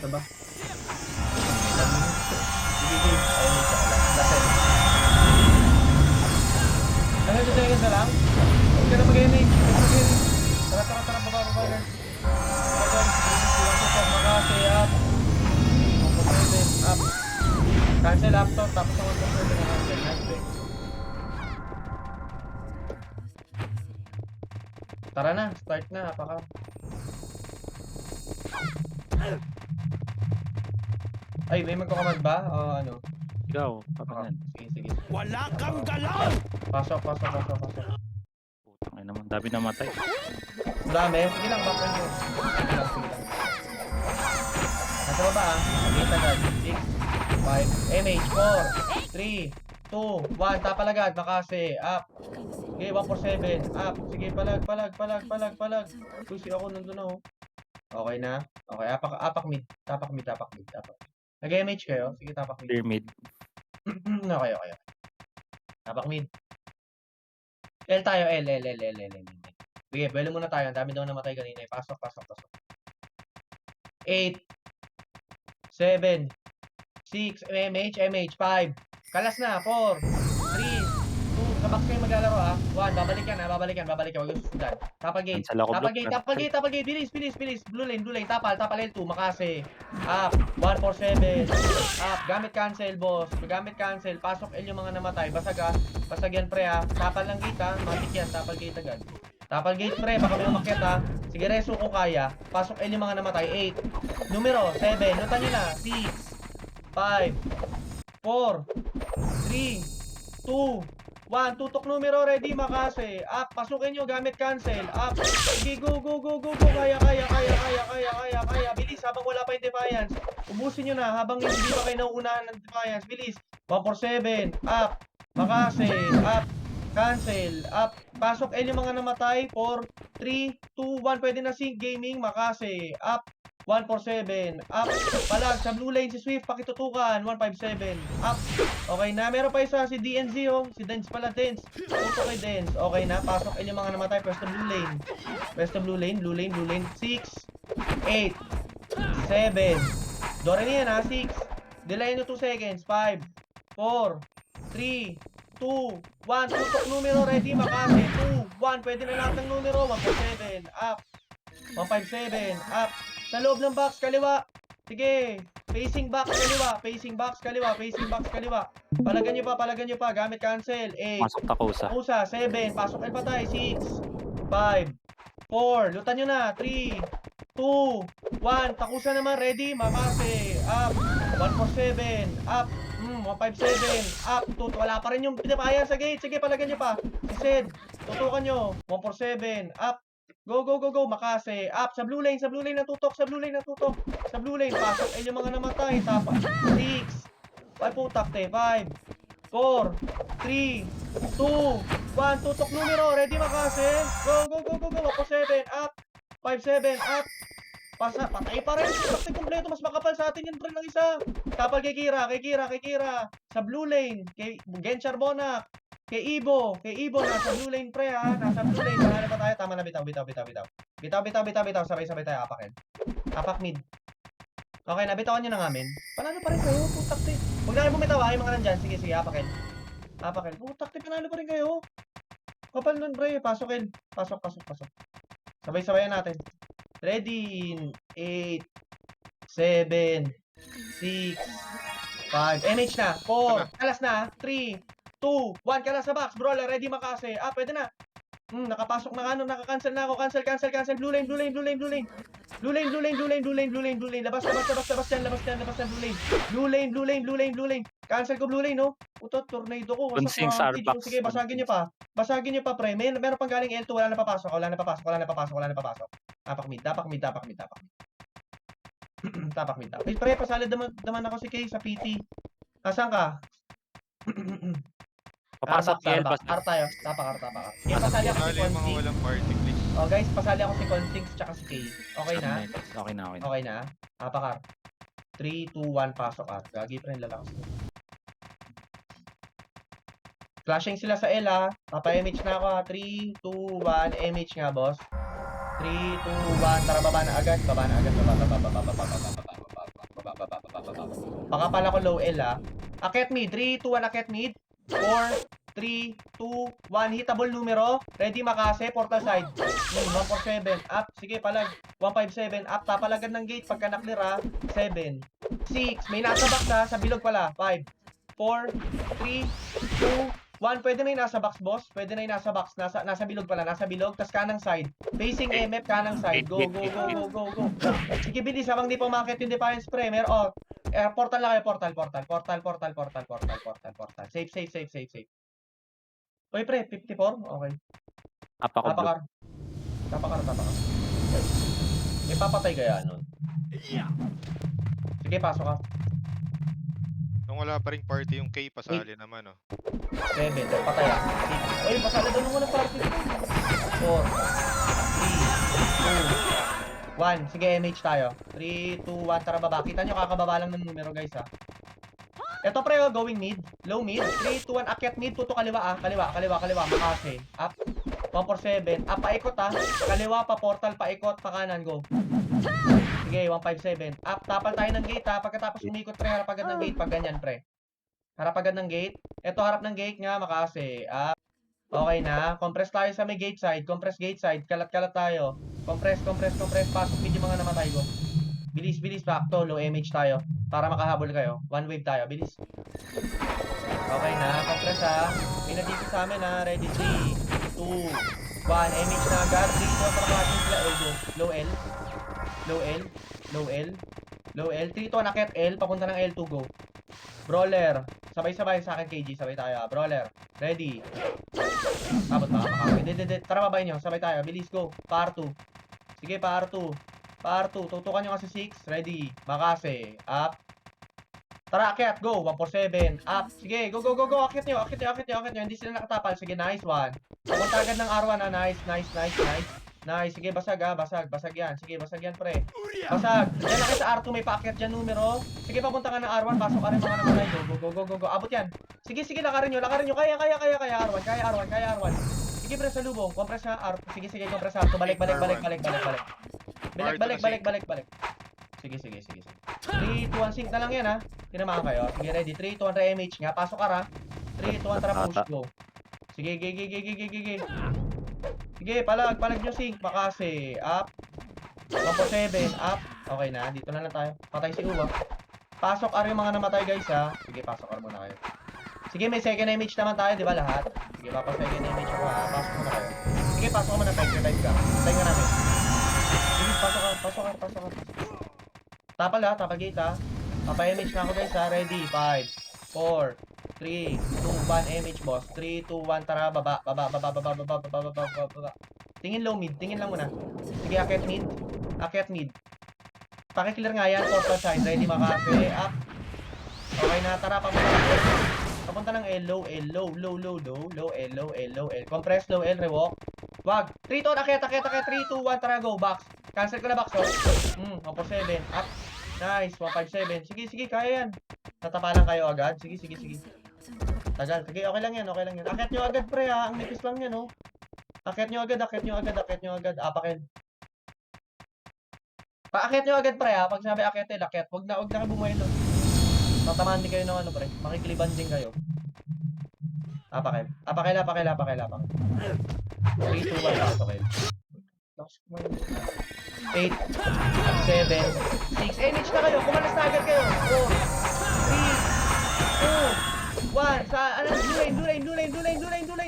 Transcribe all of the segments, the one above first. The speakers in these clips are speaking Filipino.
Basta ba? Sige, sige. Ayun, may isa ka lang. Lasel. Ano, 2 seconds na lang? Huwag ka na mag-MH. Tara, tara, tara. Baba, baba, guys. Baba, guys. Iwan ko po. Makase, up. 147, up. Cancel up to. Tapos ang 147 na cancel. Nice break. Tara na. Start na. Apaka. Ay, may magkakamad ba? O ano? Ikaw, papangan. Sige, sige. Wala kang galaw! Pasok, pasok, pasok, pasok. Putang ina naman, dami namatay. Dami. Sige lang, back mo. Sige lang, sige lang. Nasa baba ah. Wait agad. 6, 5, MH, 4, 3, 2, 1. Tapalagad. Makase. Up. Okay, 147. Up. Sige, palag, palag, palag, palag, palag. Susi ako nandun na oh. Okay na. Okay, apak mid. Tapak mid, tapak mid, tapak mid. Nag-MH kayo? Sige, tapak mid. Pyramid. Okay, okay. Tapak mid. L tayo, L. Sige, buwelo muna tayo. Ang dami daw namatay kanina. Pasok, pasok, pasok. 8, 7, 6, MH, 5. Kalas na, 4, 3, 2. Sa box kayo maglalaro ah. 1, babalik yan. Huwag yung susundan. Tapal gate. Cancel ako, block. Tapal gate. Bilis. Blue lane. Tapal L2. Makase. Up. 147. Up. Gamit cancel, boss. Gamit cancel. Pasok L yung mga namatay. Basag ah. Basag yan, pre ah. Tapal lang gate ah. Matik yan. Tapal gate agad. Tapal gate, pre. Baka may umakyat ah. Sige, reso ko kaya. Pasok L yung mga namatay. 8. Numero, 7. Notan nyo na. 6, 5, 4, 3, 2, 1. Tutok numero, ready, makase. Up, pasukin nyo, gamit cancel. Up, sige, go. Kaya. Bilis, habang wala pa yung defiance. Ubusin nyo na, habang hindi pa kayo nauunahan ng defiance. Bilis, 147, up, makase, up, cancel, up. Pasok L yung mga namatay. 4, 3, 2, 1. Pwede na sync gaming, makase, up. 147, up, palag, sa blue lane si Swift, pakitutukan, 157, up, okay na, meron pa isa, si DNZ oh, si Dance pala, Dance, puto kay Dance, okay na, pasok yung mga namatay, pwesto blue lane, blue lane, 6, 8, 7, Dore niyan ha, 6, delay nyo 2 seconds, 5, 4, 3, 2, 1, tutok numero, ready, makase, 2, 1, pwede na lahat ng numero, 147, up, 157, up, sa loob ng box, kaliwa. Sige. Facing box, kaliwa. Palagan nyo pa. Gamit cancel. 8. Masok Takusa. Takusa. 7. Pasok El patay. 6. 5. 4. Lutan nyo na. 3. 2. 1. Takusa naman. Ready. Makase. Up. 147. Up. 157. Up. Wala pa rin yung pinapayan sa gate. Sige, palagan nyo pa. Si Sed. Tutukan nyo. 147. Up. Go. Makase. Up. Sa blue lane natutok. Sa blue lane. Pasok. Ayun yung mga namatay. Tapa. 6. 5 putak te. 5. 4. 3. 2. 1. Tutok numero. Ready makase. Go. 7. Up. 5-7. Up. Patay pa rin. Patay kompleto. Mas makapal sa atin yung friend ng isa. Tapal kay Kira. Sa blue lane. Kay Genchar Bonak. Kay Ibo nasa blue lane pre ha. Nasa blue lane. Marami pa tayo. Tama na, bitaw. Sabay tayo apakin. Apak mid. Okay na, bitawan nyo na ngamin. Panalo pa rin kayo. Putak te. Huwag na kayo bumitaw ha. Yung mga nandyan. Sige, apakin. Putak te, panalo pa rin kayo. Kapal nun pre. Pasok. Sabay-sabayan natin. Ready. 8, 7, 6, 5. MH na. 4. Kalas na. 3, 2, 1, kalas sa box, brawler, ready makase. Pwede na. Nakapasok na naka-cancel na ako. Cancel. Blue lane. Labas yan, blue lane. Cancel ko blue lane, no? Puto, tornado ko. Consing Starbucks. Sige, basagin nyo pa, pre. Meron pang galing L2, wala na papasok. Tapak mid. Tapak mid. Pre, pasalid naman ako si Kay sa PT. Nasaan ka? Papasok si El. Ar tayo. Tapak. Okay, pasali ako si Consing. Walang party, please. Oh guys, pasali ako si Consing tsaka si Kay. Okay na? Okay na. Tapakar. 3, 2, 1, pasok ah. Gagi pa rin lalakas. Flashing sila sa L ha. Papa-MH na ako ha. 3, 2, 1. MH nga boss. 3, 2, 1. Tara, baba na agad. Baba. Baka pala ko low L ah. Akit mid. 3, 2, 1. Akit mid. 4, 3, 2, 1. Hitable numero. Ready makase. Portal side. 147. Up. Sige palag. 157. Up. Tapalagan ng gate. Pagka naklear ah. 7, 6. May nasa box ah. Sa bilog pala. 5, 4, 3, 2, 1. Pwede na yung nasa box, boss. Pwede na yung nasa box. Nasa bilog pala. Nasa bilog. Tas kanang side. Facing MF. Kanang side. Go, go, go, go, go, go. Sige, bilis. Habang di pa umakit yung Defiance Premier. Oh. Portal lang kayo. Portal. Safe. Uy, pre. 54? Okay. Apa ko blue. Tapakar. May papatay kaya nun? Sige, pasok ka. Nung wala pa ring party yung K, pasali naman, oh. 7. Patay ah. 6. Uy, pasali daw nung walang party. 4, 3, 2, 1. Sige, MH tayo. 3, 2, 1. Tara, baba. Kita nyo, kakababa lang ng numero, guys, ha. Ito, pre, oh, going mid. Low mid. 3, 2, 1. Akyat mid. Tuto kaliwa, ah. Kaliwa. Makase. Up. 147. Up, paikot, ah. Kaliwa, pa portal, paikot, pa kanan. Go. Sige, 157. Up, tapal tayo ng gate, ha. Pagkatapos umikot, pre, harap agad ng gate. Pag ganyan, pre. Harap agad ng gate. Ito, harap ng gate nga, makase. Up. Okay na. Compress tayo sa may gate side. Compress gate side. Kalat-kalat tayo. Compress. Pasok mid yung mga namatay ko. Bilis. Back to. Low MH tayo. Para makahabol kayo. One wave tayo. Bilis. Okay na. Compress ha. May nadito sa amin ha. Ready. 3, 2, 1. MH na agad. 3, 2, para makasing sila. Go. Low L. 3, 2, nakit L. Papunta ng L2. Go. Brawler. Sabay-sabay sa akin, KG. Sabay tayo. Brawler. Ready. Abot ba? Hindi. Tara, babay nyo. Sabay tayo. Bilis, go. Par 2. Sige, par 2. Tutukan nyo kasi 6. Ready. Makase. Up. Tara, akyat. Go. 147. Up. Sige, go. Akyat nyo. Hindi sila nakatapal. Sige, nice one. Papunta agad ng R1 ha. Nice. Sige, basag ha. Basag yan. Sige, basag yan, pre. Basag. Diyan na kayo sa R2. May paakyat dyan numero. Sige, papunta ka ng R1. Pasok ka rin mga naman. Go. Abot yan. Sige, lakarin nyo. Kaya R1. Kaya R1. Sige, pre, sa lubong. Compress ha. R2. Sige, compress R2. Balik. Balik. Sige. 3, 2, 1, sync na lang yan ha. Tinamaan kayo. Sige, ready. 3, 2, 1, re-MH nga. Pasok ka ra. 3, 2, 1, tara push. Go. Sige. Sige, palag nyo sync. Makase. Up. 147. Up. Okay na. Dito na lang tayo. Patay si Uwa. Pasok ar yung mga namatay guys ha. Sige, pasok ar muna kayo. Sige, may second image naman tayo, di ba lahat? Sige, second image ako ha. Pasok muna kayo. Sige, pasok ka muna. Live ka. Tayo nga namin. Sige, pasok ka. Tapal ha. Tapal gate ha. Papa-image na ako guys ha. Ready. 5, 4, 3, 2, 1. Image boss. 3, 2, 1. Tara, baba. Tingin low mid. Tingin lang muna. Sige, akyat mid. Pakiclear nga yan. Portal side. Ready makase. Up. Okay na. Tara, papunta ng L. Low L. Compress low L. Rewalk. Wag. 3, 2, akyat. 3, 2, 1. Tara, go. Box. Cancel ko na box. 147. Up. Nice. 157. Sige. Kaya yan. Tatapalan kayo agad. Sige. Tagal. Sige, okay lang yan. Akyat nyo agad, pre ha. Ang nipis lang yan, oh. Akyat nyo agad. Apakin. Paakyat nyo agad, pre ha. Pag sinabi akyat. Huwag na kayo bumuhay doon. Tatamaan din kayo ng ano, pre. Makikiliban din kayo. Apakin. 3, 2, 1. Pasok kayo. 8, 7, 6. Image na kayo. Kumalas na agad kayo. 4, 3, 2, 1. Sa, blue lane.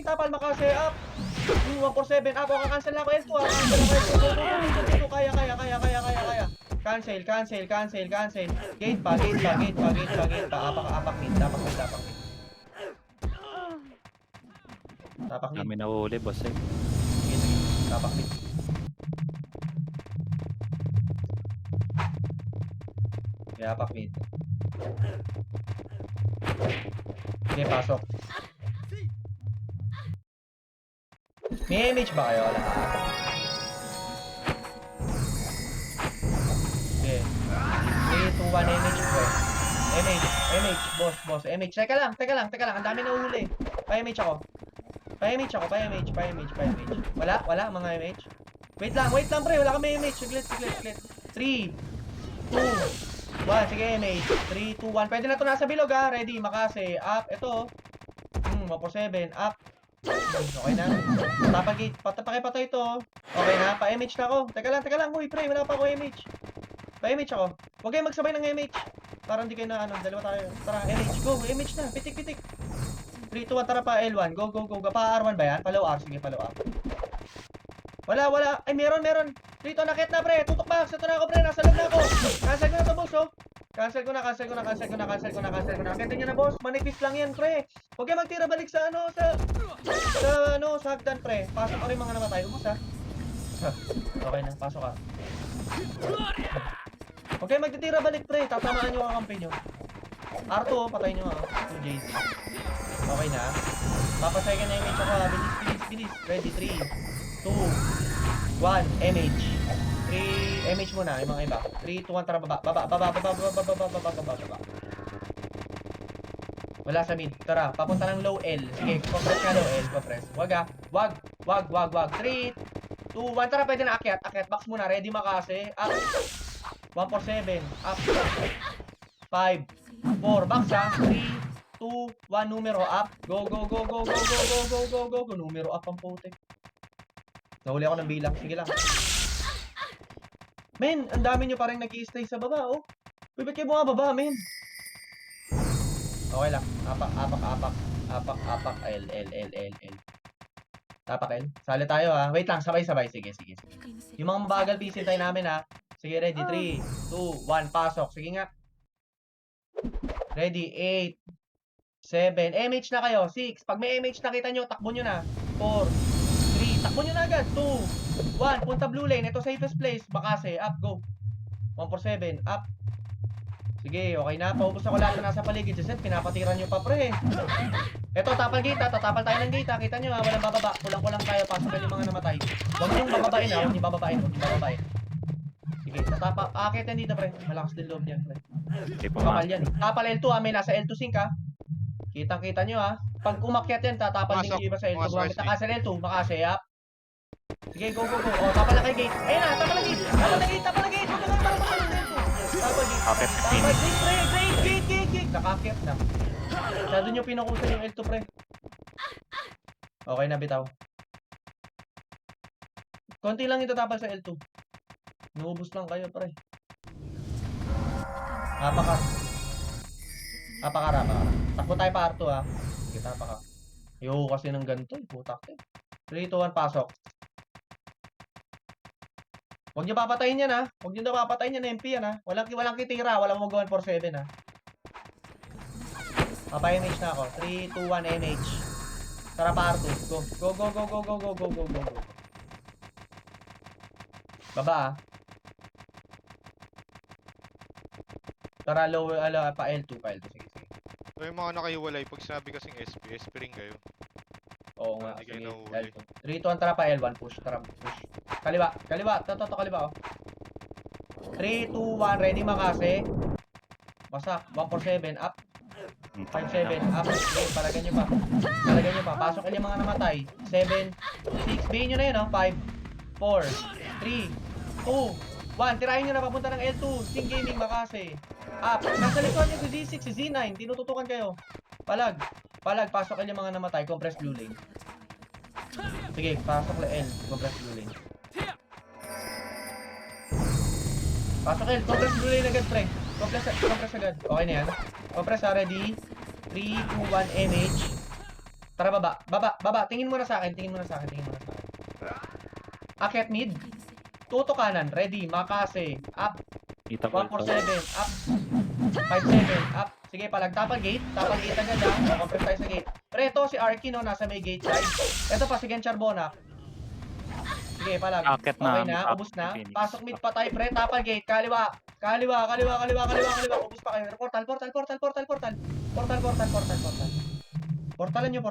Tapal, makase, up. 147, up. O, cancel na ako. L2, ha. Go. Kaya. Cancel. Gate pa. Apak mid. Tapak mid. Kami nahuli, boss eh. Sige. Tapak mid. Apak mid. Sige, pasok. May image ba kayo? Wala. Sige. 3, 2, 1, image po. MH. Boss. MH. Teka lang. Ang dami na uhuli. Pa-MH ako. Wala, mga MH. Wait lang, pre. Wala kami MH. Saglit. 3, 2, 1. 1, sige, MH. 3, 2, 1. Pwede na to nasa bilog ha. Ready, makase. Up, ito. 147, up. Okay na. Tapag-gate. Pakipatay ito. Okay na, pa-MH na ako. Teka lang. Uy, pre, wala pa ako MH. Pa-MH ako. Huwag kayong magsabay ng MH. Para hindi kayo na, dalawa tayo. Tara, MH, go. MH na, pitik. 3, 2, 1, tara pa, L1. Go. Pa R1 ba yan? Pa low R, sige, pa low R. Wala. Ay, meron. Dito, nakit na, pre. Tutok box. Ito na ako, pre. Nasa loob na ako. Cancel ko na to, boss, oh. Cancel ko na. Nakita nyo na, boss. Manipis lang yan, pre. Huwag kayo magtira balik sa, sa hagdan, pre. Pasok ko rin mga namatay. Ubus, ha. Okay na, pasok ka. Huwag kayo magtitira balik, pre. Tatamaan nyo ang kampi nyo. R2, oh. Patay nyo, ha. 2 JC. Okay na. Papasay ka na yung image ako, ha. Bilis. Ready, 3, 2, 1, MH. 3, MH muna, yung mga iba. 3, 2, 1, tara, baba. Wala sa mid. Tara, papunta ng low L. Sige, compress ka low L, compress. Wag ah. Wag. 3, 2, 1, tara, pwede na akyat. Box muna, ready makase. Up. 147, up. 5, 4, box ah. 3, 2, 1, numero up. Go. Numero up ang putik. Nahuli ako ng bilang. Sige lang. Men, ang dami nyo parang nag-i-stay sa baba, oh. Uy, ba't kayo bumababa, men? Okay lang. Apak. L. Tapak L. Sali tayo, ha. Wait lang, sabay. Sige. Yung mga mabagal, pisin tayo namin, ha. Sige, ready. 3, 2, 1, pasok. Sige nga. Ready. 8, 7. MH na kayo. 6. Pag may MH nakita nyo, takbo nyo na. 4, 3. Takbo nyo na agad. 2, 1. Punta blue lane. Ito safest place. Bakase. Up. Go. 147. Up. Sige. Okay na. Paubos ako lahat na nasa paligid. Set. Pinapatiran nyo pa, pre. Ito. Tapal gate, ha. Tatapal tayo ng gate, ha. Kita nyo, ha. Walang bababa. Kulang tayo. Pasukan yung mga namatay. Huwag nyo bababain, ha. Huwag nyo bababain. Sige. Tatapa. Akit yan dito, pre. Malakas din loob yan, pre. Hindi pa Kapal yan, eh. Tapal L2, ha. May nasa L2 sync, ha. Kitang-kita nyo, ha. Pag umakyat yan, tatapal din yung iba sa L2. Gumamit na kasi L2. Makase, up. Sige, go. O, tapal na kay gate. Ayun na, tapal na gate. Huwag ka lang tapal na L2. Tapal gate. Akit na Tapal finish. gate, pre. Gate. Nakakyat na. Masyado nyo pinukusan yung L2, pre. Okay na, bitaw. Konti lang ito tapal sa L2. Nuubos lang kayo, pre. Apakar. Takbo tayo pa R2, ha. Sige, tapaka. Ayoko kasi ng ganito, putak eh. 3, 2, 1, pasok. Huwag nyo papatayin yan, ha. Huwag nyo na papatayin yan, MP yan, ha. Walang kitira, walang mag 147, ha. Papa-MH na ako. 3, 2, 1, MH. Tara pa R2. Go. Baba, ha. Tara, low, pa L2. Sige. Yung mga nakaiwalay, pag sinabi kasing SP rin kayo. Oo nga, Hindi kayo sige. nahuhuli. L2. 3, 2, 1, tara pa L1. Push. Kaliwa. Toto, kaliwa, oh. 3, 2, 1, ready makase. Basak. 147, up. 5-7, up. Okay, palagyan nyo pa. Pasok yung mga namatay. 7, 6. Bihin nyo na yun, oh. 5, 4, 3, 2, 1. Tirahin nyo na papunta ng L2. Sting Gaming, Makase. Up. Nasa likuan nyo si Z6, si Z9. Tinututukan kayo. Palag. Pasok yung mga namatay. Compress blue lane. Sige, pasok L. Compress blue lane. Pasok L. Compress blue lane agad, pre. Compress agad. Okay na yan. Compress, ha. Ready? 3, 2, 1, MH. Tara, baba. Tingin mo na sa akin. Akyat mid. Tuto kanan. Ready. Makase. Up. Kita ko 147. Up. 5-7. Up. Sige, palagtapal gate. Tapal gate agad, ha. Compress tayo sa gate. Pero ito, si Arky, no. Nasa may gate side. Ito pa, si Gen Charbona. Sige, palag. Akit na. Okay na, ubos na. Pasok mid pa tayo, pre. Tapal gate. Kaliwa. Ubos pa kayo. Portal. Portalan nyo.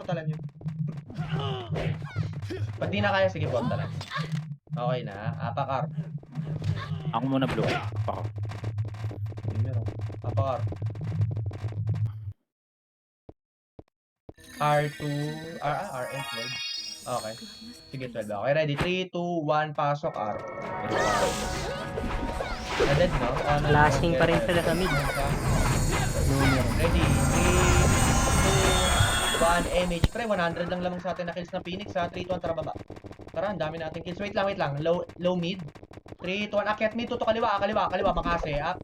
Pag di na kaya, sige, portalan. Okay na. Apakar. Ako muna blue. Ako. Apakar. R2. RM12. Okay. Sige, 12. Okay, ready. 3, 2, 1, pasok R. Na-dead, no? Flashing pa rin sila sa mid. Numero. Ready? 3, 2, 1, MH. Pre, 100 lang lamang sa atin na kills na Phoenix ha. 3, 2, 1, tara baba. Tara, ang dami natin kills. Wait lang. Low mid. 3, 2, 1, akyat mid. Tuto kaliwa, makase. Up.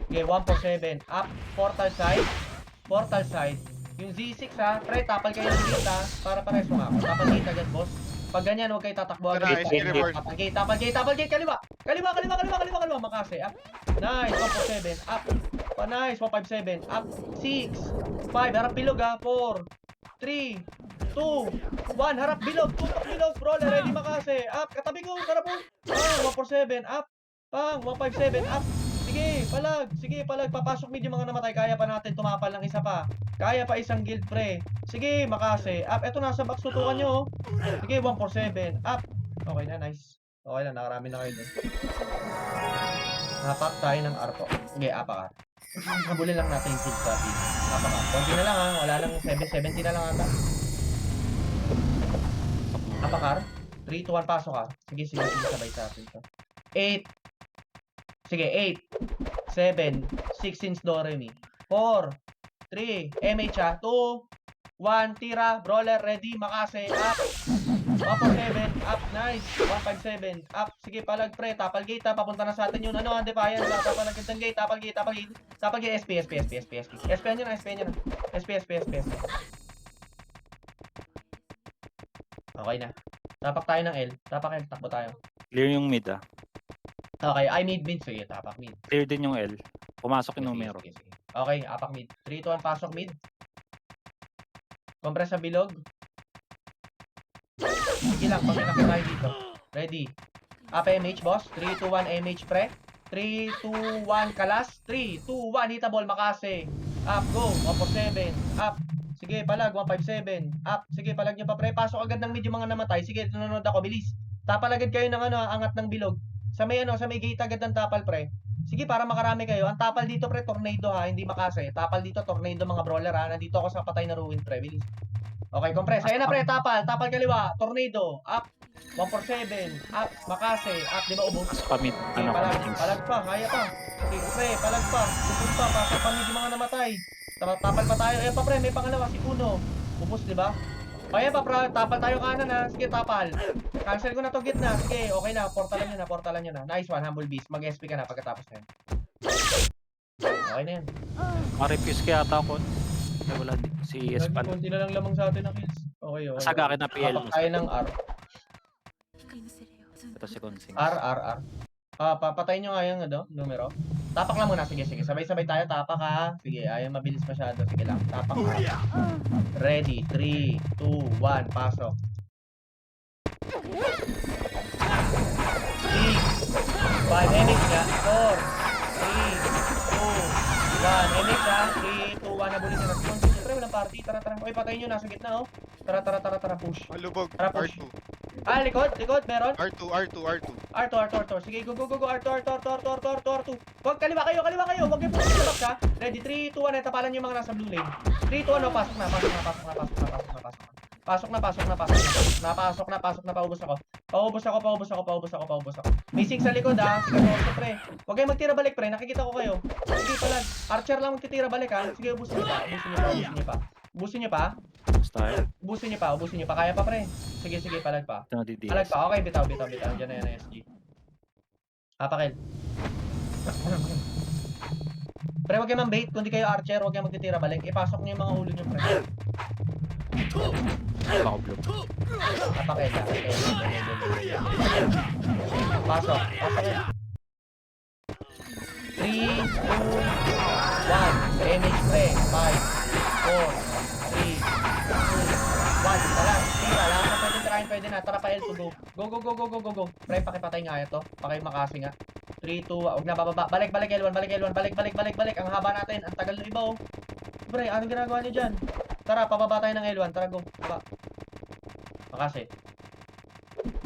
Okay, 1 for 7. Up. Portal side. Yung Z6 ha. Pre, tapal kayo ng gate ha. Para pares mo nga ako. Tapal gate agad, boss. Pag ganyan, huwag kayo tatakbo agad. Nice, reward. Tapal gate. Kaliwa. Makase. Up. Nice. 1 for 7. Up. Nice. 157. Up. 6. 5. Harap bilog ha. 4. 3. 2. 1. Harap bilog. Tutok bilog. Brawler. Ready makase. Up. Katabi ko. Sarap po. 1 for 7. Up. 157. Up. Sige, palag. Papasok mid yung mga namatay. Kaya pa natin tumapal ng isa pa. Kaya pa isang guild, pre. Sige, makase. Up. Eto, nasa box. Tutukan nyo. Sige, 1 for 7. Up. Okay na, nice. Okay na, nakarami na kayo dun. Hapak tayo ng arko. Sige, apak. Habulin lang natin yung kill sa feed. Apak. Konti na lang ha. Wala lang 770 na lang ata. Apakar. 3, 2, 1, pasok ha. Sige, sabay sa atin to. 8. Sige, 8. 7. 6 since Doremi. 4. 3. MH ha. 2. 1. Tira. Brawler. Ready. Makase. Up. 1 for 7. Up. Nice. 157. Up. Sige, palag pre. Tapal gate ha. Papunta na sa atin yun. Ano? Defiance ha. Tapal agad ng gate. Tapal gate. SP. SP nyo na. SP. Okay na. Tapak tayo ng L. Takbo tayo. Clear yung mid ah. Okay, I mid. Sige, tapak mid. Clear din yung L. Pumasok yung Sige, numero. sige. Okay, apak mid. 3, 2, 1, pasok mid. Compress sa bilog. Sige lang, pag nakita tayo dito. Ready. Up MH, boss. 3, 2, 1, MH pre. 3, 2, 1, kalas. 3, 2, 1, hitabol, makase. Up, go. 1 for 7. Up. Sige, palag. 157. Up. Sige, palag nyo pa pre. Pasok agad ng mid yung mga namatay. Sige, nanonood ako. Bilis. Tapal agad kayo ng angat ng bilog. Sa may gate agad ng tapal pre. Sige, para makarami kayo. Ang tapal dito pre, tornado ha, hindi makase. Tapal dito, tornado mga brawler ha. Nandito ako sa patay na ruin pre, bilis. Okay, compress. Ayan na pre, tapal kaliwa, tornado, up. 1 for 7, up, makase, up, di ba ubos? Pamid. Okay, Ano palag pa, kaya pa. Sige pre, palag pa, ubos pa, pasok pa yung mga namatay. Tapal pa tayo. Ayan pa pre, may pangalawa, si Puno. Ubos, di ba? Kaya pa pre, tapal tayo kanan ha. Sige, tapal. Cancel ko na to gitna. Sige, okay na. Portalan nyo na. Nice one, Humble Beast. Mag-SP ka na pagkatapos na yan. Okay na yan. Ma-refuse kaya ata ako. Ay, wala. Si Espan. Konti na lang lamang sa atin na kills. Okay. Masaga akin na PL. Tapak tayo ng R. Ito si Consing. R. Papatayin nyo nga yung numero. Tapak lang muna. Sige. Sabay-sabay tayo. Tapak ha. Sige, ayaw mabilis masyado. Sige lang. Tapak ha. Ready. 3, 2, 1. Pasok. 6, 5, MH ha. 4, 3, 2, 1. MH ha. 3, 2, 1. Nabulin nyo na. Siyempre, walang party. Tara. Okay, patayin nyo. Nasa gitna oh. Tara. Push. Malubog. Tara, push. R2. Likod. Meron. R2. R2. Sige, go. R2. Huwag, kaliwa kayo. Huwag kayo push sa box ha. Ready, 3, 2, 1. Tapalan yung mga nasa blue lane. 3, 2, 1. Pasok na. Pasok na. Paubos ako. May 6 sa likod ha. Sige, go, pre. Huwag kayo magtira balik, pre. Nakikita ko kayo. Sige, palag. Archer lang magtitira balik ha. Sige, ubusin nyo pa. Ubusin nyo pa. Kaya pa, pre. Sige, palag pa. Ito na DDS. Palag pa. Okay, bitaw. Diyan na yan, SG. Pakil. Pre, huwag kayo mambait. Kung di kayo archer, huwag kayo magtitira balik. Ipasok nyo yung mga ulo nyo, pre. Baka blue. Pakil. Pasok. 3, 2, 1. MH, pre. 5, 4, 3, 2, 1. Tara. Tira. Lahat na pwede tirahin. Pwede na. Tara pa L to go. Go. Pre, pakipatay nga ito. Pakimakasin nga. 3, 2, huwag na bababa. Balik L1. Balik. Ang haba natin. Ang tagal ng iba oh. Pre, anong ginagawa nyo dyan? Tara, pababa tayo ng L1. Tara, go. Baba. Makasi.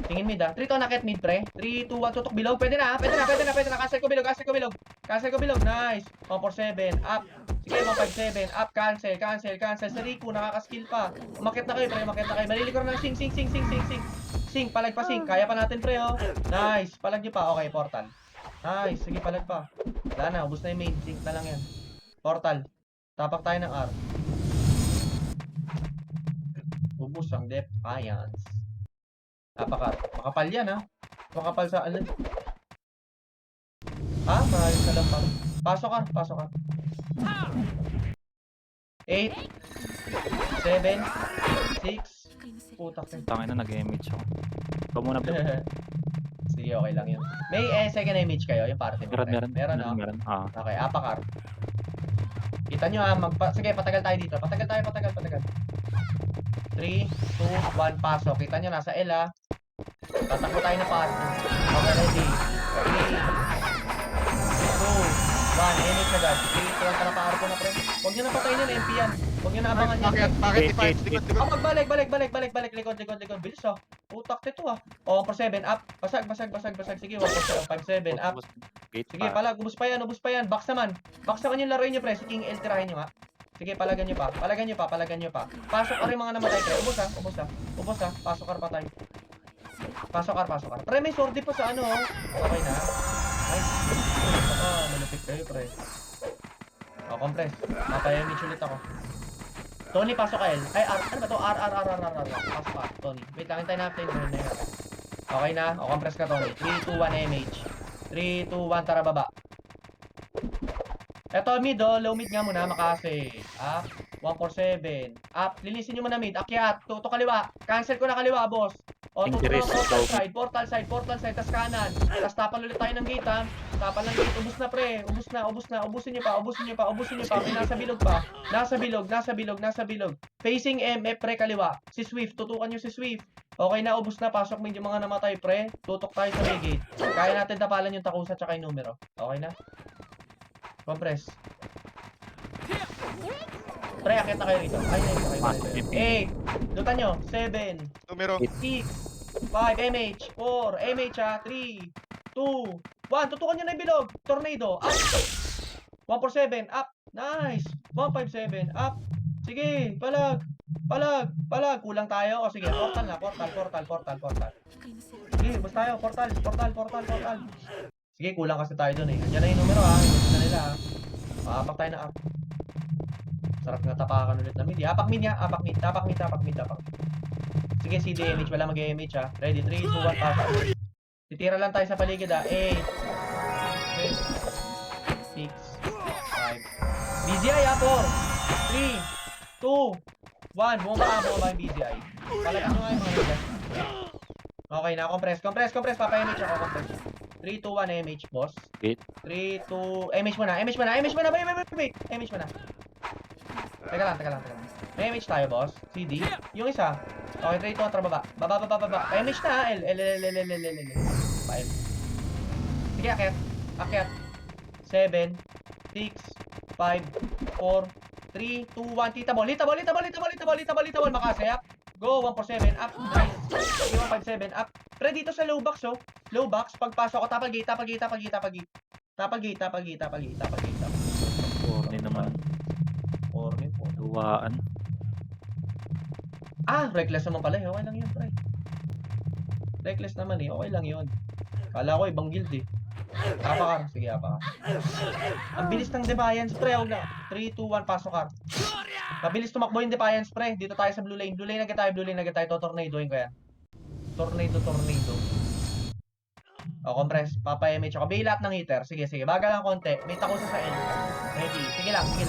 Tingin mid ah. 3 to nakit mid pre. 3, 2, 1, tutok bilog. Pwede na. Cancel ko bilog. Nice. 1 for 7. Up. Sige, 157. Up. Cancel. Sa Riku, nakakaskill pa. Umakit na kayo pre. Malilikor ng sing. Palag pa sing. Kaya pa natin pre oh. Nice. Palag nyo pa. Okay, portal. Nice. Sige, palag pa. Wala na, ubos na yung main. Sync na lang yan. Portal. Tapak tayo ng R. Ubos ang Defiance. Napaka. Makapal yan, ha? Makapal sa ano? Ha? Maraming sa lang pa. Pasok ka, pasok ka. 8 7 6 Putak na. Tangin na, nag-image ako. Ikaw muna, bro. Sige, okay lang yun. May second image kayo, yung party mo. Meron. Meron, no? Meron. Ah. Okay, apakar. Kita nyo ha, sige, patagal tayo dito. Patagal. 3, 2, 1, pasok. Kita nyo, nasa L ha. Tatakbo tayo na party. Okay, ready. 3, 2, 1, image agad. 3, 2, 1, tara pa-arco na pre. Huwag nyo na patayin yun, MP yan. Huwag nyo na abangan yan. Bakit Defiance? Likod. Oh, magbalik, balik, likod. Bilis oh. Utak nito ah. Oh, 1 4 7 up. Basag. Sige, 1 4 5 7 up. Gate Sige, pa. palag, ubos pa yan. Box naman yung laruin nyo, pre. Si King L, tirahin nyo nga. Sige, palagan nyo pa. Pasok ka rin mga namatay, pre. Ubos ha. Pasok ka pa tayo. Pasok ka. Pre, may sordi pa sa ano, oh. Okay na. Nice. Malupit kayo, pre. Oh, compress. Mapayamage ulit ako. Tony, pasok ka, L. Ay, R. Ano ba to? R. Pasok ka, Tony. Wait lang, hintayin natin. Okay na. O, compress ka, Tony. 3, 2, 1, MH. 3, 2, 1, tara baba. Eto, mid, oh. Low mid nga muna, makase. Up. 1, 4, 7. Up. Linisin nyo muna mid. Akyat. To kaliwa. Cancel ko na kaliwa, boss. O, Injuries, portal side. Tas kanan. Tas tapan ulit tayo ng gate, ha. Tapan ng gate. Ubus na, pre. Ubus na. Ubusin nyo pa. May nasa bilog. Facing MF, pre, kaliwa. Si Swift. Tutukan nyo si Swift. Okay na, ubus na. Pasok mo yung mga namatay, pre. Tutok tayo sa may gate. Kaya natin tapalan yung takusa tsaka yung numero. Okay na? Compress. Pre, akit na kayo rito. Ay, Pasok, 8. Lutan nyo. 7. Numero. 6, 5, MH, 4, MH ha, 3, 2, 1, tutukan nyo na yung bilog, tornado, up, 147, up, nice, 157, up, sige, palag, kulang tayo, o sige, portal, sige, bus tayo, portal, sige, kulang kasi tayo dun eh, andyan na yung numero ha, ibig na nila ha, maapak tayo na up, sarap nga tapakan ulit na mid, apak mid. Sige, CD image. Wala mag-image ha. Ready? 3, 2, 1, pasok. Titira lang tayo sa paligid ha. 8, 6, 5. BGI ha, 4, 3, 2, 1. Bumaba yung BGI. Palagan nyo nga yung mga nila. Okay na, compress. Papa-image ako, compress. 3, 2, 1, image, boss. Gate. 3, 2, image mo na. Wait. Image mo na. Teka lang. May image tayo, boss. CD. Yung isa. Okay, 3, 2, 1, tara baba. Baba. Pa-image na, L. Pa-L. Sige, akyat. 7, 6, 5, 4, 3, 2, 1. Tita ball. Makasay, up. Go, 147, up. Nice. Sige, 157, up. Pre, dito sa low box, oh. Low box, pagpasok ko, tapal gate. Corny naman. Corny po. Duwaan. Reckless naman pala eh. Okay lang yun, pre. Reckless naman eh. Okay lang yun. Kala ko ibang guild eh. Apakar. Sige, apakar. Ang bilis ng Defiance, pre. Huwag na. 3, 2, 1, pasok ka. Mabilis tumakbo yung Defiance, pre. Dito tayo sa blue lane. Blue lane agad tayo. Tornadoin ko yan. Tornado. O, compress. Papa-image ako. Bailat ng heater. Sige. Baga lang konti. May takusa sa L. Ready. Sige lang. 3,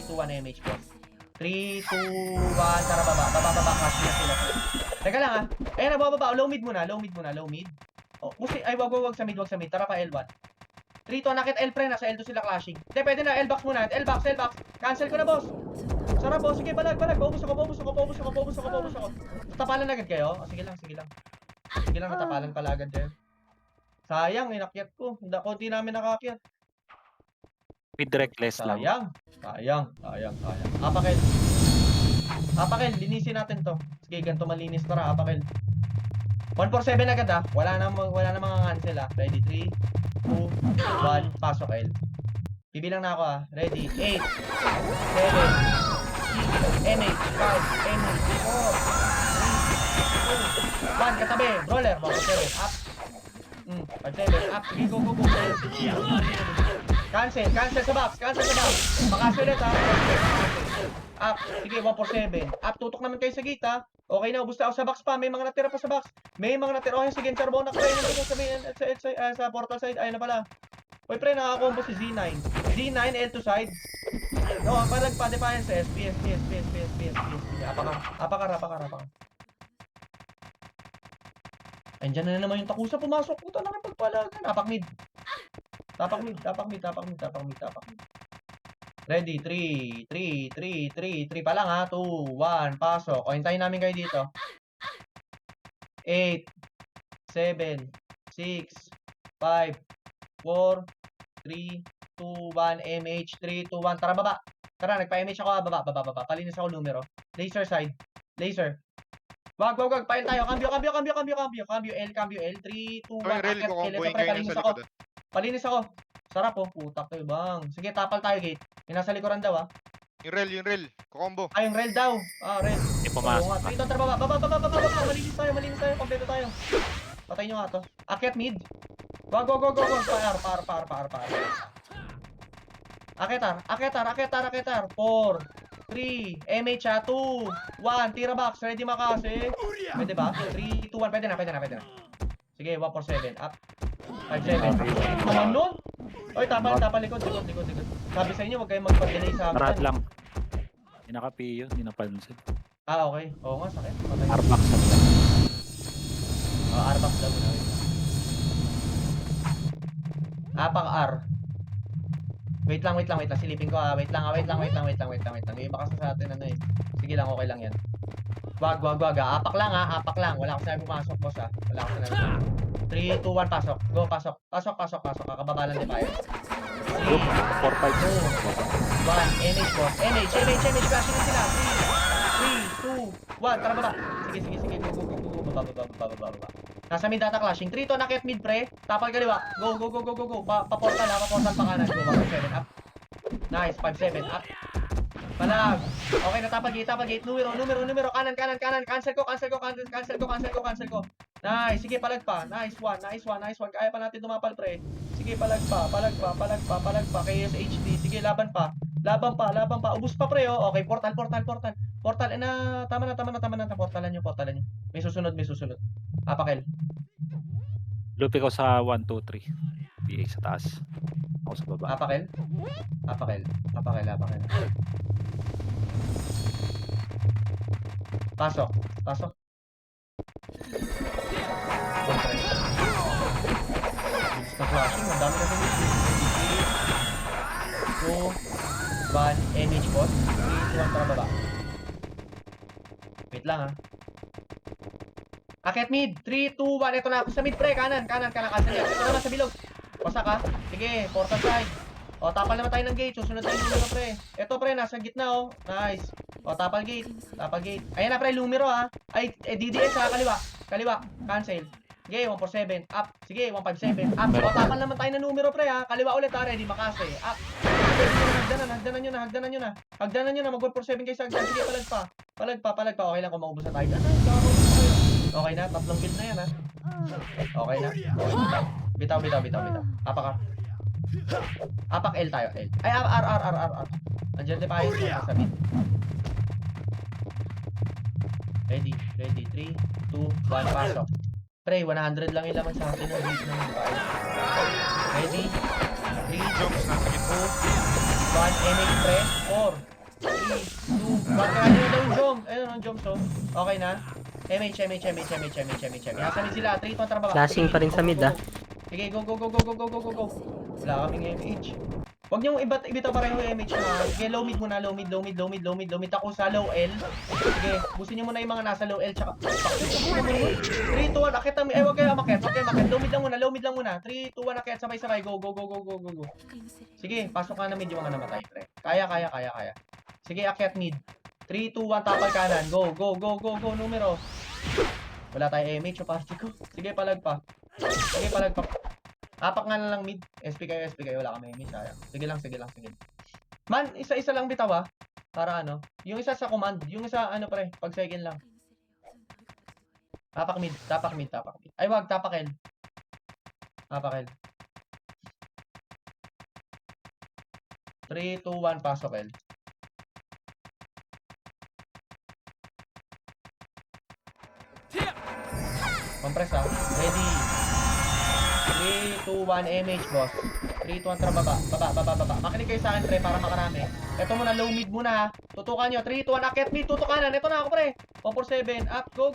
2, 1, MH, boss. 3, 2, 1, tara baba, cash na sila. Teka lang ha. Ayan, nabababa. Low mid muna. Oh, wag sa mid. Tara pa L1. 3, 2, nakit L pre, nasa L2 sila clashing. Hindi, pwede na. L-box muna. L-box. Cancel ko na, boss. Sarap, boss. Sige, balag. Paubos ako. Tapalan agad kayo. Sige lang. Natapalan pala agad kayo. Sayang, inakyat ko. Konti namin nakakyat. With reckless lang. Sayang. Apakel, linisin natin to. Sige, ganito malinis. Tara, Apakel. 147 agad ha. Wala na mga cancel ha. Ready, 3, 2, 1, pasok L. Bibilang na ako ha. Ready, 8, 7, 6, MH, 5, MH, 4, 3, 2, 1, katabi. Brawler, 147, up. 5-7. Up. Sige, go. Cancel sa box. Makasa ulit ha. Up. Sige, 1-4-7. Up. Tutok naman kayo sa gate ha. Okay na, ubus na ako sa box pa. May mga natira pa sa box. Okay, sige, turbo na kayo. Sa portal side. Ayun na pala. Uy, pre, nakakombo si Z9. Z9, L2 side. No, palag pa, defiance sa SPS. Apakar. Andiyan na naman yung takusa, pumasok. Puta na rin pagpalagan. Tapak mid. Ready, 3 pa lang ha. 2, 1, pasok. O, hintayin namin kayo dito. 8, 7, 6, 5, 4, 3, 2, 1, MH, 3, 2, 1. Tara, baba. Tara, nagpa-MH ako. Baba. Palinis ako numero. Laser side. Laser. Wag. Pail tayo. Cambio. Cambio L. 3, 2, 1. Oy, Rel, Ito, kukomboyin pre, kayo nasa likod. Palinis ako. Sarap oh. Putak to, bang. Sige, tapal tayo, gate. Yung nasa likuran daw, ah. Yung Rel, kukombo. Ah, yung rail daw. Ah, rail. Hindi pumasok. Dito, tara, baba. Malinis tayo. Kompleto tayo. Patay nyo nga to. Akyat mid. Wag. Par. Akyatar. 4, 3, MH 2, 1, tira box, ready makasi. Pwede ba? 3, 2, 1, pwede na. Sige, 1-4-7, up. 5-7. Naman nun? Oy, tapal likod. Sabi sa inyo, huwag kayong magpa-delay sa Marat amin. lang. Hindi nakapiyo, hindi napansin. Ah, okay. Oo nga, sakit. Patay. Armax lang. Arbox daw na. Apak R. Wait lang. Silipin ko ah. Wait lang. May iba kasi sa atin ano eh. Sige lang, okay lang yan. Wag. Apak lang. Wala akong sinabi pumasok, boss ah. 3, 2, 1, pasok. Go, pasok. Kakababa lang di tayo. 3, 2, 1, NH boss. NH. Crashing na sila. 3, 2, 1. Tara baba. Sige. Go. Baba. Nasa mid data clashing. 3 to nakit mid pre. Tapal kaliwa. Go. Pa-portal ha. Pa-portal pa kanan. Go. 7 up. Nice. 5-7 up. Palag. Okay, natapal gate. Numero. Kanan. Cancel ko. Nice. Sige, palag pa. Nice one. Kaya pa natin tumapal pre. Sige, palag pa. KS HD. Sige, laban pa. Ubus pa pre oh. Okay, portal. Na, tama na. Portalan nyo. May susunod. Apakel. Lupi ko sa 1, 2, 3. PA sa taas. Ako sa baba. Apakel. Pasok. Sa flashing, ang dami kasi dito. 2, 1, MH boss. 3, 2, 1, tara baba. Wait lang ha. Akit mid. 3, 2, 1. Ito na ako sa mid pre. Kanan. Cancel yan. Ito naman sa bilog. Wasak ha. Sige. Portal side. O, tapal naman tayo ng gate. Susunod tayo ng lumero pre. Ito pre. Nasa gitna oh. Nice. O, tapal gate. Ayan na pre. Lumero ha. Ay, DDS ha. Kaliwa. Cancel. Sige. 1-4-7. Up. Sige. 1-5-7. Up. O, tapal naman tayo ng numero pre ha. Kaliwa ulit ha. Ready. Makase. Up. Hagdanan nyo na. Mag 1-4-7 kayo sa hagdan. Sige. Palag pa. Okay lang kung maubos na tayo dyan. Okay na, tatlong kill na yan ha. Okay na. Bitaw. Apak L tayo, L. Ay, R. Andiyan din tayo sa mid. Ready. 3, 2, 1, pasok. Pre, 100 lang yung laman sa atin. Ready. 3, Jumps nasa gitna. 2, 1, NH pre. 4, 3, 2, 1. Kaya nyo daw yung jump. Ayun ang jump so. Okay na. MH. Nasa mid sila. 3, 2, tara baba. Flashing pa rin sa mid ah. Sige, go. Wala kaming MH. Huwag niyong ibitaw pareho yung MH na. Sige, low mid muna. Low mid. Ako sa low L. Sige, busin niyo muna yung mga nasa low L. Tsaka, 3, 2, 1. Akit ang, huwag kayo makit. Low mid lang muna. 3, 2, 1. Akit, sabay. Go. Sige, pasok ka na mid yung mga namatay, pre. Kaya. Sige, akyat mid. 3, 2, 1, tapal kanan. Go. Numero. Wala tayo MH o party ko. Sige, palag pa. Apak nga na lang mid. SP kayo. Wala kami MH. Sayang. Sige lang. Man, isa-isa lang bitaw ah. Para ano. Yung isa sa command. Yung isa ano pre. Pag second lang. Tapak mid. Ay wag, tapak L. Apak L. 3, 2, 1, pasok L. Compress ha. Ready. 3, 2, 1, MH boss. 3, 2, 1, tara baba. Baba. Makinig kayo sa akin pre para makarami. Ito muna, low mid muna ha. Tutukan nyo. 3, 2, 1, akyat mid. Tutukanan. Ito na ako pre. 147. Up. Go.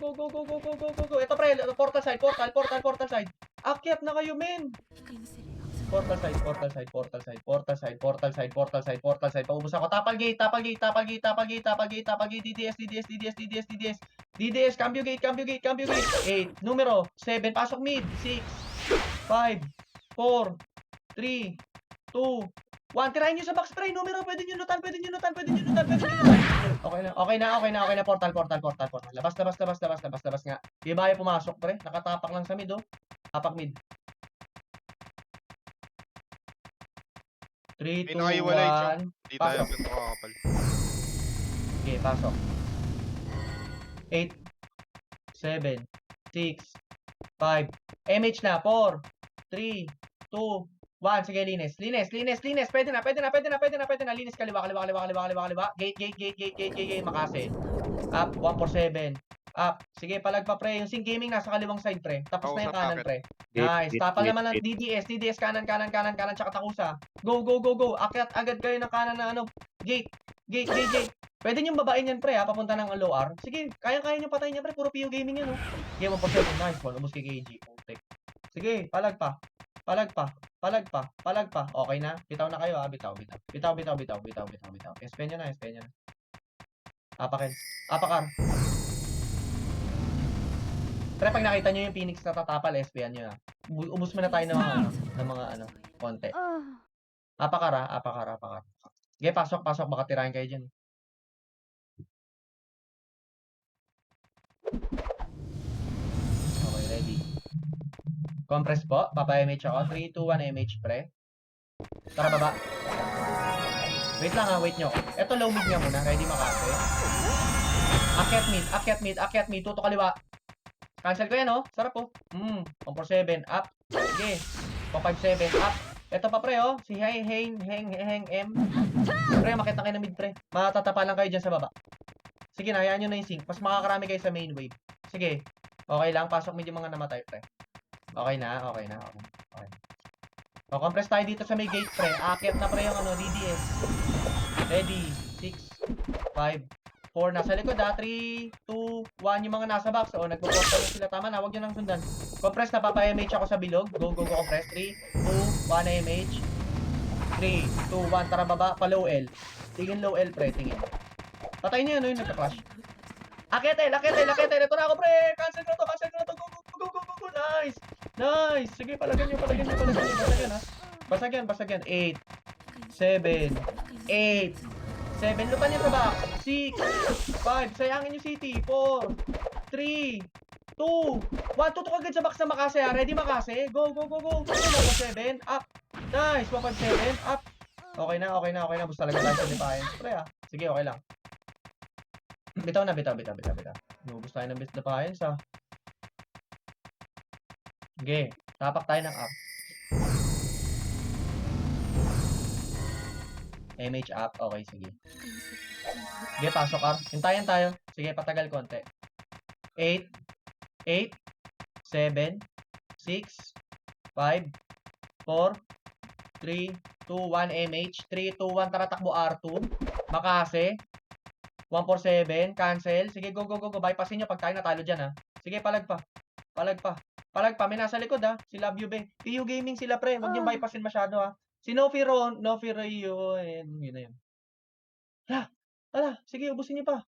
Ito pre. Portal side. Portal side. Akyat na kayo men. Portal side. Paubos ako. Tapal gate. DDS. Cambio gate. 8. Numero. 7. Pasok mid. 6. 5. 4. 3. 2. 1. Tirahin nyo sa box spray. Numero. Pwede nyo lutan. Okay na. Portal. Labas nga. Di ba kayo pumasok pre? Nakatapak lang sa mid oh. Tapak mid. 3, 2, May nakahiwalay, 1. Di tayo Pasok. ganito kakapal. Okay, pasok. 8, 7, 6, 5. MH na. 4, 3, 2, 1. Sige, linis. Pwede na. Linis kaliwa. Gate. Makase. Up. 147. Up. Sige, palag pa pre. Yung Sync Gaming nasa kaliwang side pre. Tapos na yung Kausap kanan natin. pre. Gate, Nice. gate, Tapal gate, naman ng gate. DDS. Kanan, tsaka takusa. Go. Akyat agad kayo ng kanan na ano. Gate. Pwede nyo babain yan pre ha, papunta ng low R. Sige, kaya nyo patayin yan pre. Puro PU Gaming yan oh. Game 1 nice one. Ubus kay KG. Putik. Sige, palag pa. Okay na. Bitaw na kayo ha. Bitaw. SPN nyo na. Apakar. Pre, pag nakita nyo yung Phoenix na tatapal, SPN nyo ha. Ubus mo na tayo ng mga konti. Apakar. Okay, pasok. Baka tirahin kayo dyan. Okay, ready. Compress po. Papa-MH ako. 3, 2, 1 MH pre. Tara baba. Wait lang ha, wait nyo. Ito low mid nga muna. Ready makase. Akyat mid. Tuto kaliwa. Cancel ko yan oh. Sarap oh. 147. Up. Sige. 157. Up. Ito pa pre oh. Si Heng M. Pre, makita kayo na mid pre. Matatapa lang kayo dyan sa baba. Sige na, hayaan nyo na yung sync. Mas makakarami kayo sa main wave. Sige. Okay lang. Pasok mid yung mga namatay pre. Okay na. O, compress tayo dito sa may gate pre. Akyat na pre yung DDS. Ready. 6, 5, 4. Nasa likod ha. 3, 2, 1. Yung mga nasa box. O, nagpo-portal na sila. Tama na. Huwag nyo nang sundan. Compress na. Papa-MH ako sa bilog. Go. Compress. 3, 2, 1 MH. 3, 2, 1. Tara baba. Pa-low L. Tingin low L pre. Tingin. Patay niyo yun. Yung nagka-clash. Akyat L. Ito na ako pre. Cancel ko na to. Go. Nice. Sige, palagyan nyo. Basagyan. 8, 7, 7. Lupan nyo sa back. 6, 5. Sayangin nyo city. 4, 3, 2, 1. Tutok agad sa box na makase ha. Ready makase. Go. 147. Up. Nice. 157. Up. Okay na. Basta talaga tayo sa defiance. Pre ha. Sige, okay lang. Bitaw na. Bubus tayo ng defiance ha. Okay. Tapak tayo ng up. MH up. Okay, sige. Sige, pasok R. Hintayin tayo. Sige, patagal konti. 8, 7, 6, 5, 4, 3, 2, 1 MH. 3, 2, 1. Tara, takbo R2. Makase. 147. Cancel. Sige, go. Bypassin nyo pag tayo natalo dyan ha. Sige, palag pa. May nasa likod ha. Sila Bube. PU Gaming sila pre. Huwag yung bypassin masyado ha. Si Nofiro yun. Yun na yun. Ala, sige, ubusin niyo pa.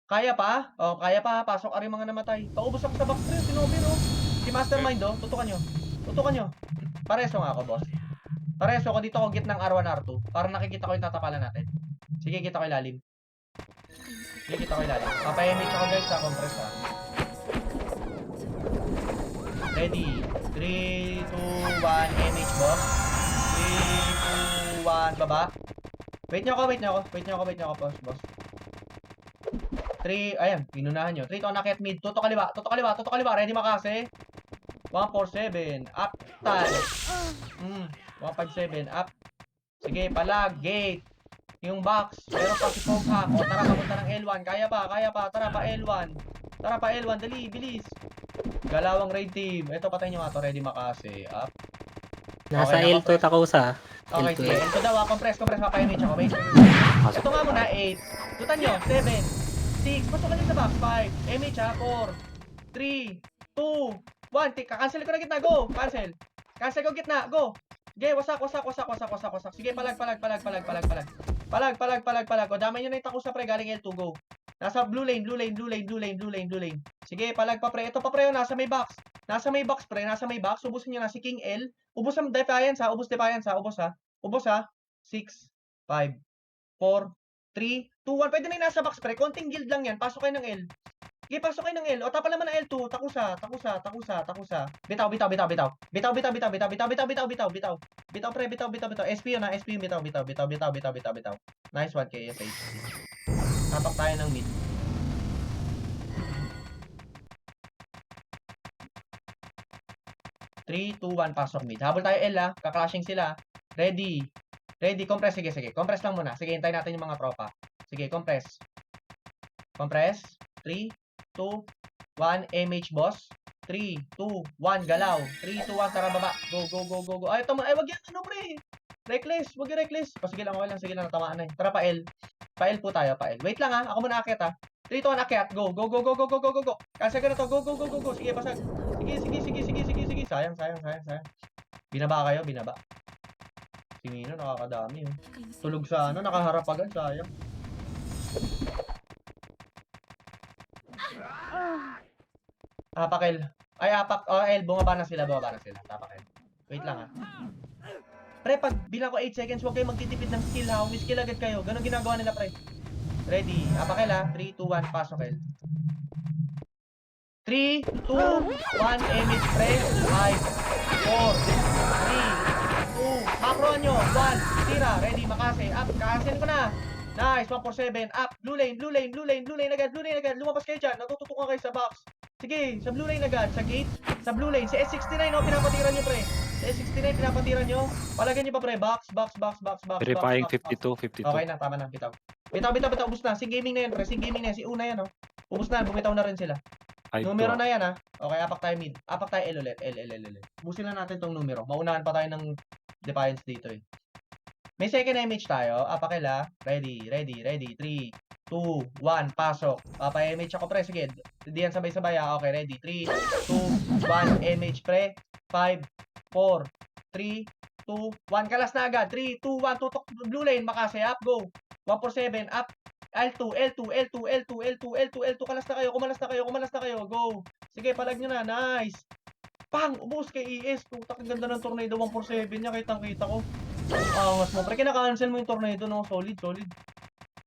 Kaya pa? O, kaya pa. Pasok ari mga namatay. Paubos ako sa box pre. Si Nofiro. Si Mastermind oh. Tutukan nyo. Pareso nga ako, boss. Pareso ko dito ako git ng R1, R2. Para nakikita ko yung tatapalan natin. Sige, kita ko ilalim. Papa-MH ako guys sa compress ha. Ready. 3, 2, 1. MH boss. 3, 2, 1. Baba. Wait nyo ako, boss. 3, ayan, pinunahan nyo. 3, to nakit mid. Toto kaliwa. Ready makase. 147. Up, tal. 157. Up. Sige, palag. Gate. Yung box. Meron pa si Foghack. O, tara, papunta ng L1. Kaya pa, kaya pa. Tara pa, L1. Tara pa, L1. Dali, bilis. Galawang raid team. Ito, patayin nyo nga to. Ready makase. Up. Nasa Okay, L2 Takusa. Okay, L2. sige. Ito daw, compress, mapayamage ako. Wait. Pasok. Ito nga muna, 8. Tutan nyo, 7, 6. Pasok ka din sa box, 5. MH ha, 4, 3, 2, 1. Cancel ko na gitna, go. Cancel. Cancel ko gitna, go. Sige, wasak. Sige, palag. O, damay nyo na yung takusa pre, galing L2, go. Nasa blue lane. Sige, palag pa pre. Ito pa pre, nasa may box. Nasa may box pre, Ubusin nyo na si King L. Ubus ang Defiance ha, ubus ha. 6, 5, 4, 3, 2, 1. Pwede na yung nasa box pre, konting guild lang yan. Pasok kayo ng L. Sige, pasok kayo ng L. O, tapa naman ng L2. Takusa. Bitaw. Bitaw, pre. SP yun ha, SP yun. Bitaw. Nice one, KSH. Tapak tayo ng mid. Three, 2, 1, pasok mid. Habol tayo L ha. Kaklashing sila. Ready, compress. Sige. Compress lang muna. Sige, hintayin natin yung mga tropa. Sige, compress. 3, 2, 1, MH boss. 3, 2, 1, galaw. 3, 2, 1, tara baba. Go. Ay, wag yan, pre. Reckless, wag yung reckless. Sige lang, sige lang, natamaan na eh. Tara pa L. Pa L po tayo, pa L. Wait lang ha, ako muna akyat ha. 3, 2, 1, akyat. Go. Cancel ka na to. Go. Sige, basag. Sige. Sayang. Binaba kayo. Si Mino, nakakadami oh. Tulog sa nakaharap agad, sayang. Apakil. Ay, L, bumaba na sila. Tapakil. Wait lang ha. Pre, pag bilang ko 8 seconds, huwag kayo magtitipid ng skill ha. Umi skill agad kayo. Ganon ginagawa nila, pre. Ready. Apakil ha. 3, 2, 1, pasok L. 3, 2, 1, image pre. 5, 4, 3, 2, macroan nyo. 1, tira. Ready, makase. Up, cancel ko na. Nice, 147. Up, blue lane agad. Lumabas kayo dyan. Natututukan kayo sa box. Sige, sa blue lane agad. Sa gate, sa blue lane. Si S69, pinapatiran nyo, pre. Si S69, pinapatiran nyo. Palagyan nyo pa, pre. Box. Verifying 52. Okay na, tama na. Bitaw. Ubus na. Sing gaming na yan, pre. Si Una yan, oh. Ubus na, bumitaw na rin sila. Numero na yan, ha. Okay, apak tayo mid. Apak tayo L ulit. L. Ubusin na natin tong numero. Maunahan pa tayo ng Defiance dito, eh. May second image tayo. Apakil, ha. Ready. 3, 2, 1, pasok. Pa-image ako, pre. Sige. Diyan sabay-sabay, ha. Okay, ready. 3, 2, 1, image, pre. 5, 4, 3, 2, 1. Kalas na agad. 3, 2, 1. Tutok. Blue lane. Makase. Up. Go. 147. Up. L2. Kumalas na kayo. Go. Sige, palag nyo na. Nice. Pang! Ubus kay ES. Putak, ang ganda ng tornado. 147 niya. Kitang-kita ko. Angas mo. Pre, kinaka-cancel mo yung tornado, no? Solid.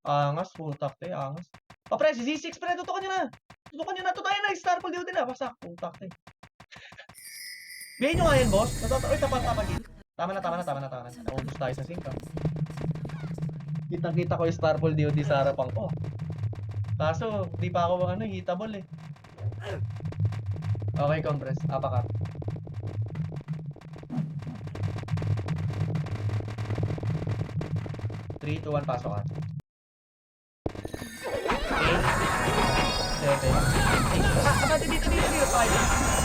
Angas. Putak, angas. Pre, si Z6, pre. Tutukan nyo na. Tutukan na. Starfall din na. Basak. Putak, Bihin nyo nga yan, boss. Tapat. Tama na. Ubus tayo sa sync, Kitang-kita ko yung Starfall DOD sa harapan ko. Kaso, di pa ako hitable eh. Okay, compress. Apaka. Three, 2, 1, pasok ka. 8, 7, 8. Dito. 5,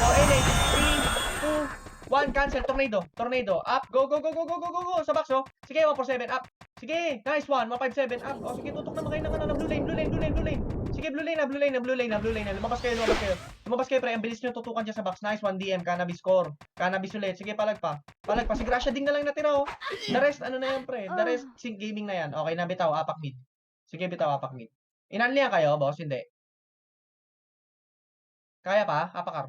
4, 8, 3, 2, 1, cancel. Tornado. Up. Go. Sa box, oh. Sige, 147. Up. Sige, nice one. 157. Up. O, sige, tutok na kayo ng blue lane. Sige, blue lane na. Lumabas kayo, pre. Ang bilis nyo tutukan dyan sa box. Nice one, DM. Cannabis core. Cannabis ulit. Sige, palag pa. Si Gracia ding na lang natira, oh. The rest, na yan, pre. The rest, sync gaming na yan. Okay na, bitaw. Apak mid. Sige, bitaw, apak mid. Inanlihan kayo, boss? Hindi. Kaya pa? Apakar.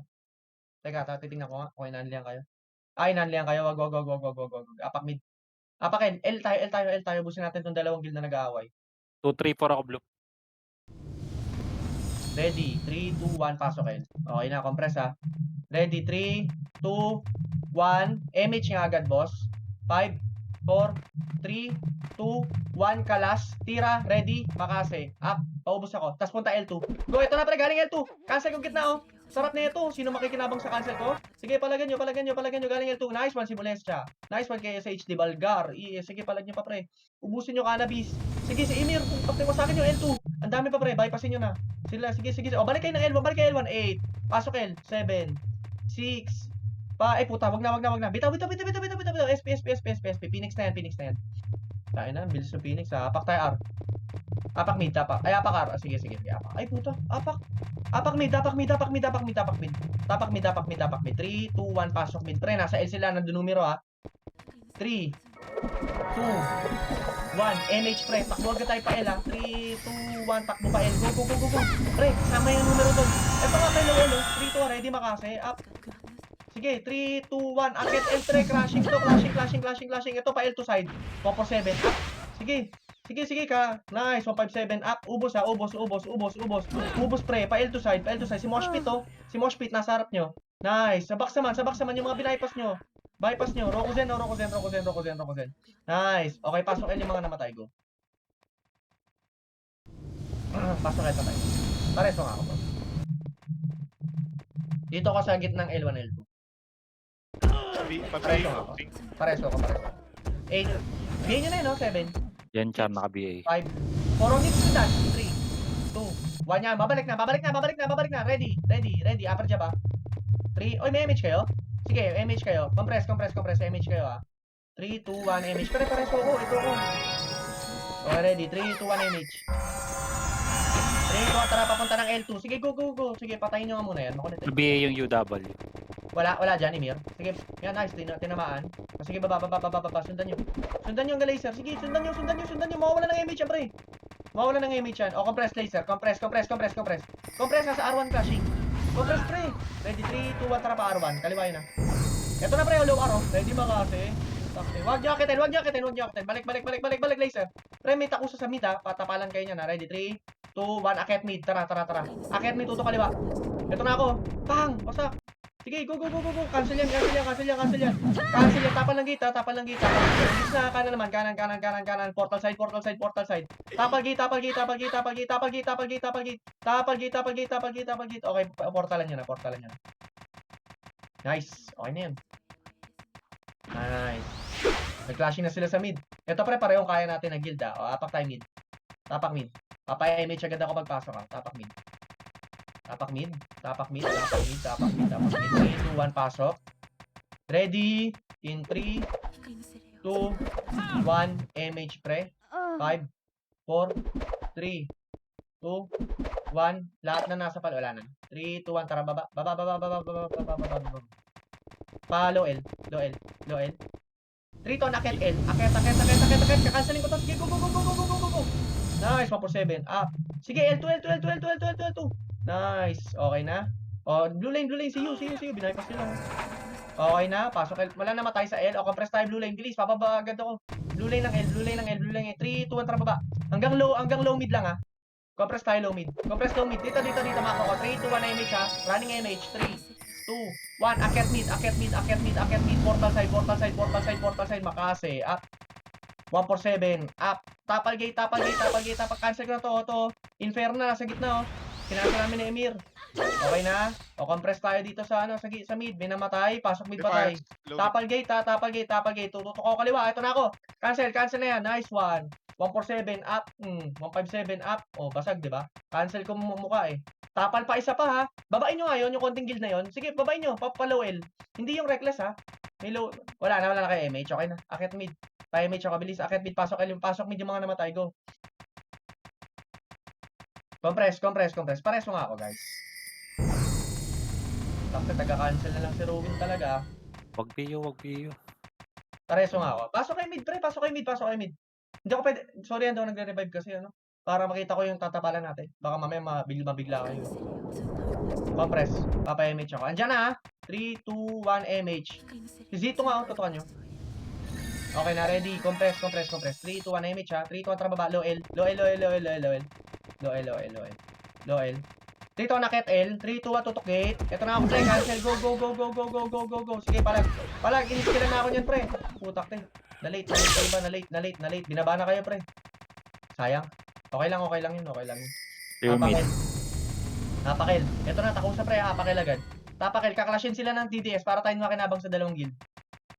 Teka, titingnan ko nga. Okay, inanlihan kayo. Inanlihan kayo. Wag. Apak mid. Apakin. L tayo. Busin natin itong dalawang guild na nag-aaway. 2, 3, 4 ako blue. Ready. 3, 2, 1. Pasok L. Okay na. Compress ha. Ready. 3, 2, 1. MH nga agad, boss. 5, 4, 3, 2, 1. Kalas. Tira. Ready. Makase. Up. Paubos ako. Tapos punta L2. Go. Ito na, pre. Galing L2. Cancel kong gitna, oh. Sarap na ito. Sino makikinabang sa cancel ko? Sige, palagan nyo. Galing L2. Nice one si Molestia. Nice one kay SHD Balgar. Sige, palag nyo pa pre. Ubusin nyo cannabis. Sige, si Emir. Pagpag sa akin yung L2. Ang dami pa pre. Bypassin nyo na. Sila, sige. O, balik kayo ng L1. Balik kayo L1. 8. Pasok L. 7. 6. Puta. Wag na. Bitaw. SP. Phoenix na yan. Tayo na. Bilis ng Phoenix ha. Apak tayo R. Apak mid. Apak R. Sige. Apak. Ay puta. Apak mid. Tapak mid. 3, 2, 1. Pasok mid. Pre, nasa L sila. Nandun numero ha. 3, 2, 1. MH pre. Takbo agad tayo pa L ha. 3, 2, 1. Takbo pa L. Go. Pre, sama yung numero doon. Ito nga kayo L. 3, 2, ready makase. Up. Sige, 3, 2, 1. Akit L pre. Crashing to. Clashing. Ito pa L2 side. 447. Up. Sige ka. Nice. 157. Up. Ubos ha. Ubos pre. Pa L2 side. Si Moshpit to. Si Moshpit nasa harap nyo. Nice. Sabak saman yung mga binaypas nyo. Bypass nyo. Rokuzen. Nice. Okay, pasok L yung mga namatay. Go. Pasok L tayo. Pareso nga ako. Bro. Dito ko sa gitnang L1, L2. Pareho ako. Pareso. 8. Bigyan nyo na yun, no? 7. Yan Cham, naka-BA. 5. 4 on hits dash. 3, 2, 1 yan. Babalik na. Ready. Upper jab ha. 3. Oy, may MH kayo? Sige, MH kayo. Compress. MH kayo ha. 3, 2, 1, MH. Pare-pareso ko. Ito ko. Okay, ready. 3, 2, 1, MH. 3, 2, tara, papunta ng L2. Sige, go. Sige, patayin nyo nga muna yan. Makulit. BA yung UW. Wala dyan, Emir. Sige, yan, nice. Tinamaan. Sige, baba. Sundan nyo ang laser. Sige, sundan nyo. Mawawala ng MH yan, pre. Mawawala ng MH yan. O, compress laser. Compress. Compress, nasa R1 crashing. Compress, pre. Ready, 3, 2, 1, tara pa R1. Kaliwain na. Ito na, pre. Low R, ready ba kasi? Wag jacketin. Balik, laser. Pre, may takusa sa mid, ha. Patapalan kayo niyan, ha. Ready, 3, 2, 1, akyat mid. Tara. Akyat mid, tuto kaliwa. Ito na ako. Pang! Wasak! Sige, go. Cancel yan. Tapal lang gate. Bilis na, kanan naman. Kanan. Portal side. Tapal gate. Okay, portalan nyo na. Nice. Okay na yan. Nice. Nag-clashing na sila sa mid. Ito pre, parehong kaya natin na guild ha. O, apak tayo mid. Tapak mid. Papaya-image agad ako pagpasok ha. Tapak mid. 3, 2, 1, pasok. Ready. In 3, 2, 1, MH pre. 5, 4, 3, 2, 1. Lahat na nasa pal. Wala na. 3, 2, 1. Tara, baba. Pa, low L. 3 to, akit L. Akit. Kakanceling ko to. Sige, go. Nice, 147. Up. Sige, L2. Nice. Okay na. O, blue lane. See you. Binaypas nila. Okay na. Pasok L. Wala na matay sa L. O, compress tayo blue lane. Bilis, papaba agad ako. Blue lane ng L. 3, 2, 1, tara baba. Hanggang low mid lang ha. Compress tayo low mid. Dito, mako ko. 3, 2, 1, MH ha. Running MH. 3, 2, 1. Akyat mid. Portal side. Makase. Up. 147. Up. Tapal gate. Cancel ko na to. Inferno na. Nasa gitna Kinansel namin ni Emir. Okay na. O, compress tayo dito sa mid. May namatay. Pasok mid patay. Tapal gate. Tututok ako kaliwa. Ito na ako. Cancel na yan. Nice one. 147 up. 157 up. O, basag, di ba? Cancel ko mukha eh. Tapal pa isa pa ha. Babain nyo ngayon yung konting guild na yon. Sige, babain nyo. Papalow L. Hindi yung reckless ha. May low. Wala na kay MH. Okay na. Akit mid. Tayo MH ako. Bilis. Akit mid. Pasok L. Pasok mid yung mga namatay. Go. Compress. Pareso nga ako, guys. Tapos taga-cancel na lang si Rowin talaga. Wag PU. Pareso nga ako. Pasok kay mid, pre. Pasok kay mid. Hindi ako pwede. Sorry, hindi ako nagre-revive kasi, para makita ko yung tatapalan natin. Baka mamaya mabigla kayo. Compress. Papa-MH ako. Andiyan na, ha. 3, 2, 1, MH. Si Zito nga, tutukan nyo. Okay na, ready. Compress. 3, 2, 1, MH, ha. 3, 2, 1, tara baba. Low L. Dito nakit L. 3, 2, 1, tutok gate. Ito na ako, pre. Cancel. Go. Sige, palag. Iniskilan na ako niyan, pre. Putak, te. Na-late. Binaba na kayo, pre. Sayang. Okay lang yun. Yung mid. Tapakil. Ito na, takusa pre, apakil agad. Tapakil, kaklashin sila ng DDS para tayo makinabang sa dalawang guild.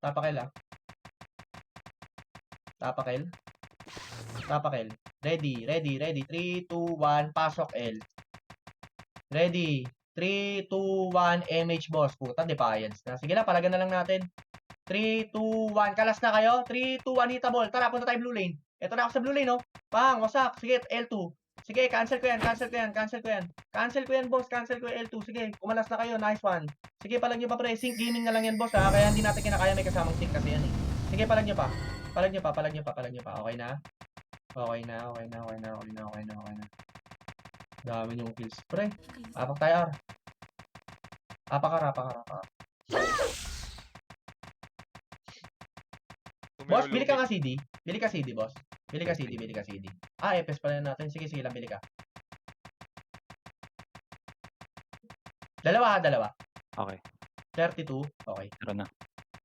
Tapakil ah. Tapakil. Tapakil. Ready, ready, ready. 3, 2, 1, pasok L. Ready. 3, 2, 1, MH boss. Puta, defiance na. Sige lang, palagan na lang natin. 3, 2, 1. Kalas na kayo. 3, 2, 1, hitabol. Tara, punta tayo blue lane. Ito na ako sa blue lane, no? Pang, wasak. Sige, L2. Sige, cancel ko yan, cancel ko yan, cancel ko yan. Cancel ko yan, boss. Cancel ko yung L2. Sige, kumalas na kayo. Nice one. Sige, palag nyo pa, pre. Sync gaming na lang yan, boss, ha? Kaya hindi natin kinakaya may kasamang sync kasi yan, eh. Sige, palag nyo pa. Palag nyo pa, palag nyo pa, palag nyo pa. Okay na? Okay na, okay na, okay na, okay na, okay na, okay na. Dami yung kills, pre. Apak tayo, R. Apakar, apakar, apakar. Boss, bili ka nga CD. Bili ka CD, boss. Bili ka CD, bili ka CD. Ah, FS pala natin. Sige, sige lang, bili ka. Dalawa ha, dalawa. Okay, 32. Okay. meron na.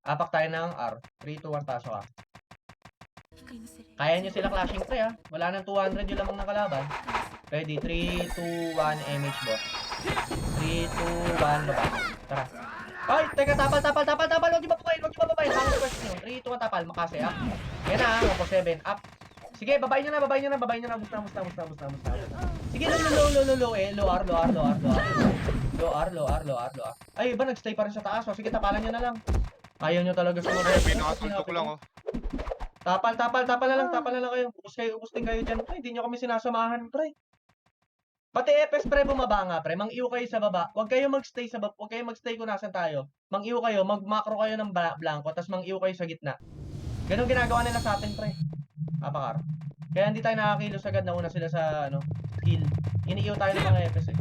Apak tayo ng R. 3, 2, 1, pasok ha. Kaya nyo sila clashing pre ha. Wala nang 200 yung lamang ng kalaban. Ready, 3, 2, 1, MH boss. 3, 2, 1, baba. Tara. Ay, teka, tapal. Huwag nyo bababayin, huwag nyo bababayin. Tama request nyo. 3, 2, 1, tapal. Makase, up. Yan na, 147, up. Sige, babayin nyo na. Musta. Sige, low, low R. Ay, iba, nagstay pa rin sa taas. O, sige, tapalan nyo na lang. Ayaw nyo talaga sumunod. Pre, pinakasuntok lang oh. Tapal na lang kayo. Ubus din kayo dyan. Ay, hindi nyo kami sinasamahan, pre. Pati FS pre, bumaba nga, pre. Mang-iyo kayo sa baba. Huwag kayo magstay sa baba. Huwag kayo magstay kung nasan tayo. Mang-iyo kayo, mag-macro kayo ng blanco, tapos mang-iyo kayo sa gitna. Ganun ginagawa nila sa atin, pre. Apakar. Kaya hindi tayo nakakilos agad, nauna sila sa, kill. Ini-iyo tayo ng mga FS, eh.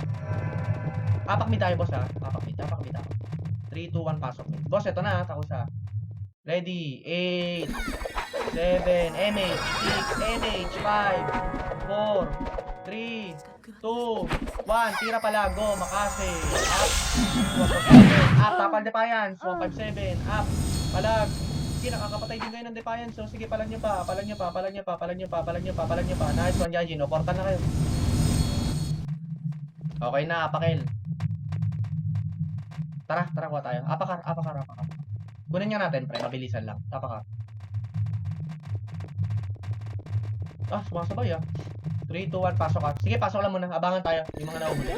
Apak mid tayo, boss, ha. Apak mid. 3, 2, 1, pasok mid. Boss, eto na, takos, ha. Ready. 8, 7, MH, 6, NH, 5, 4, 3, 2, 1, tira pala, go, Makase, up, tapal Defiance, 157, up, palag, sige, nakakapatay din kayo ng Defiance, so sige, palag nyo pa, nice one, Yaji, no, portal na kayo. Okay na, apakil. Tara, kuha tayo, apakar. Kunin nga natin, pre, mabilisan lang, apakar. Ah, sumasabay ah. 3, 2, 1, pasok ka. Sige, pasok lang muna. Abangan tayo. Yung mga nauhuli.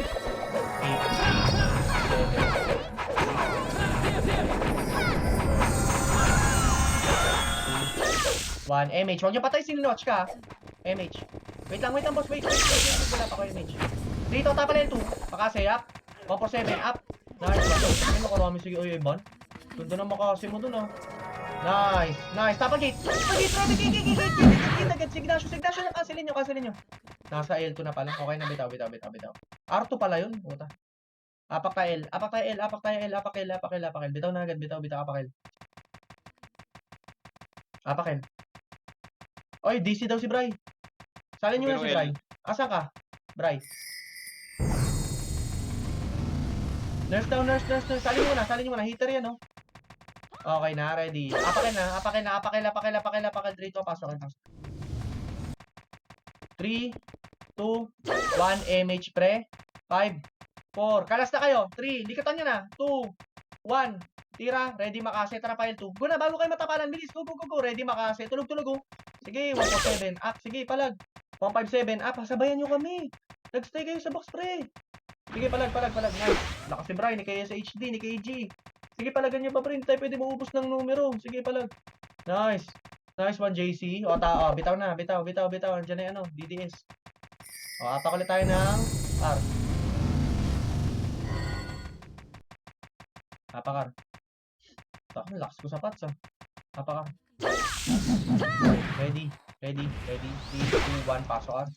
1, MH. Huwag niyo patay, sininoch ka. MH. Wait lang, boss. Wait. Wala pa ko, MH. Dito, tapal L2. Makase, up. 147, up. Nice. Ay, makarami. Sige, oy, Ivan. Ganda na makase mo dun, ah. Nice. Tapal gate. Gate. Signation. Cancelin nyo. Nasa L2 na pala. Okay na, bitaw. R2 pala yun. Puta. Apak tayo L. Bitaw na agad. Bitaw, apak L. Apak L. Oy, DC daw si Bray. Salin nyo na si Bray. Asan ka? Bray. Nurse down. Salin nyo na. Hitter yan, oh. Okay na, ready. Apakil na. 3, 2, pasokin. 3, 2, 1, MH pre. 5, 4. Kalas na kayo. 3, likatan nyo na. 2, 1. Tira, ready Makase. Tara, file 2. Go na, bago kayo matapalan. Bilis, go. Ready Makase. Tulog, go. Sige, 147. Up. Sige, palag. 157. Up. Sabayan nyo kami. Nagstay kayo sa box, pre. Sige, palag. Nice. Lakas si Brian, ni kaya sa HD, ni KG. Sige, palagan nyo pa, pre. Tayo pwede maubos ng numero. Sige, palag. Nice one, JC. O, bitaw na. Bitaw. Andiyan na yung DDS. O, apak ulit tayo ng R. Apakar. Ang lakas ko sa pats, ah. Apakar. Ready. 3, 2, 1, pasok, R.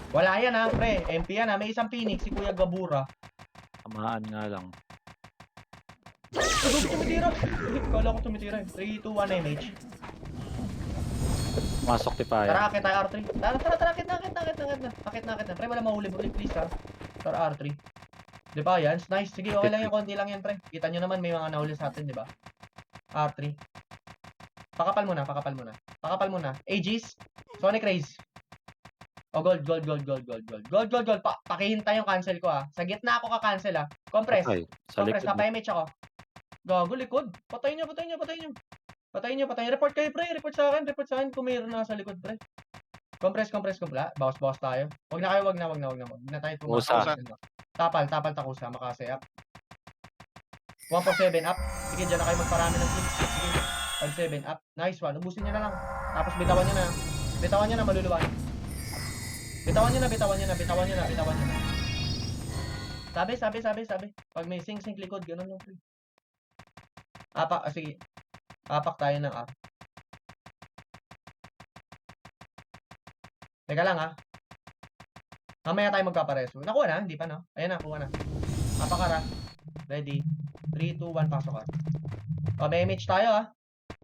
Wala yan, ha, pre. MP yan, ha. May isang Phoenix, si Kuya Gabura. Tamaan nga lang. Tumitira. Kala ko tumitira. 3, 2, 1, MH. Masok Defiance. Tara, akit tayo R3. Tara, akit na. Pre, wala mahuli, please, ha. Tara, R3. Defiance, nice. Sige, okay lang yan, konti lang yan, pre. Kita nyo naman, may mga nahuli sa atin, di ba? R3. Pakapal muna. Aegis. Sonic Rays. O, gold. Pakihintay yung cancel ko, ah. Sa gitna ako ka-cancel, ah. Compress. Patay. Sa Compress, likod. napa-MH ako. Gago, likod. Patayin nyo. Report kayo, pre. Report sa akin kung mayroon na sa likod, pre. Compress. Bawas tayo. Wag na tayo Kusa. pumasok. Tapal, takusa, makase up. 147 up. Sige, dyan na kayo magparami ng kills. Sige, 5-7 up. Nice one. Ubusin nyo na lang. Tapos bitawan nyo na, maluluwan. Bitawan nyo na. Sabi. Pag may sing likod, ganun lang, pre. Sige. Apak tayo ng up. Teka lang, ha. Mamaya tayo magpapareso. Nakuha na, hindi pa, no? Ayan na, kuha na. Apakara. Ready. 3, 2, 1, pasok ka. O, may image tayo, ha.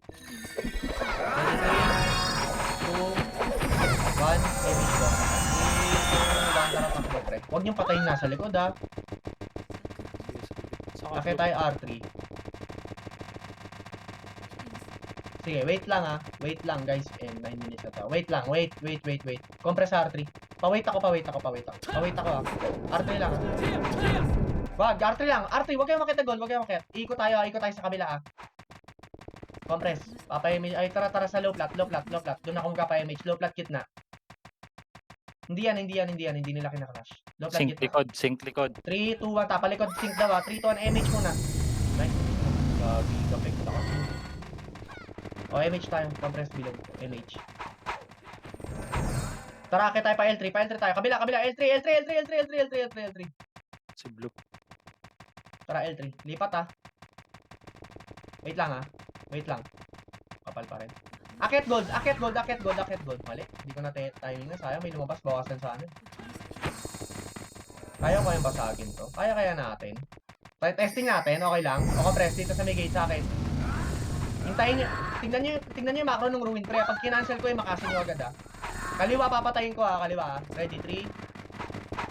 Ready, 3, 2, 1, image ko. 3, 2, 1, tara, takbo, pre. Huwag niyong patayin nasa likod, ha. Akit tayo R3. Sige, wait lang, ha. Wait lang, guys. 9 minutes na to. Wait lang, wait. Compress R3. Pawait ako, ha. R3 lang, ha. Wag, R3 lang. R3, wag kayong makita goal, Ikot tayo sa kabila, ah. Compress. Ay, tara sa low plat. Doon ako magpapa-image. Low plat kitna. Hindi nila kinakrush. Low plat kitna. Sync likod. 3, 2, 1, tapalikod, sync daw, ah. 3, 2, 1, image muna. Nice. Gabi, kapek na ka. O, image tayo. Compress bilog. Image. Tara, akit tayo pa L3 tayo. Kabila. L3. Si Blue. Tara, L3. Lipat, ah. Wait lang. Kapal pa rin. Akit gold. Mali. Hindi ko na timing na. Sayang, may lumabas. Bawasan sa amin. Kaya ko yung basagin to. Kaya natin. Testing natin. Okay lang. O, compress dito sa may gate sa akin. Hintayin nyo. Tingnan nyo yung macro ng ruin pre. Pag kinancel ko yung makasin nyo agad, ah. Kaliwa, papatayin ko, ah. Kaliwa, ah. Ready, 3.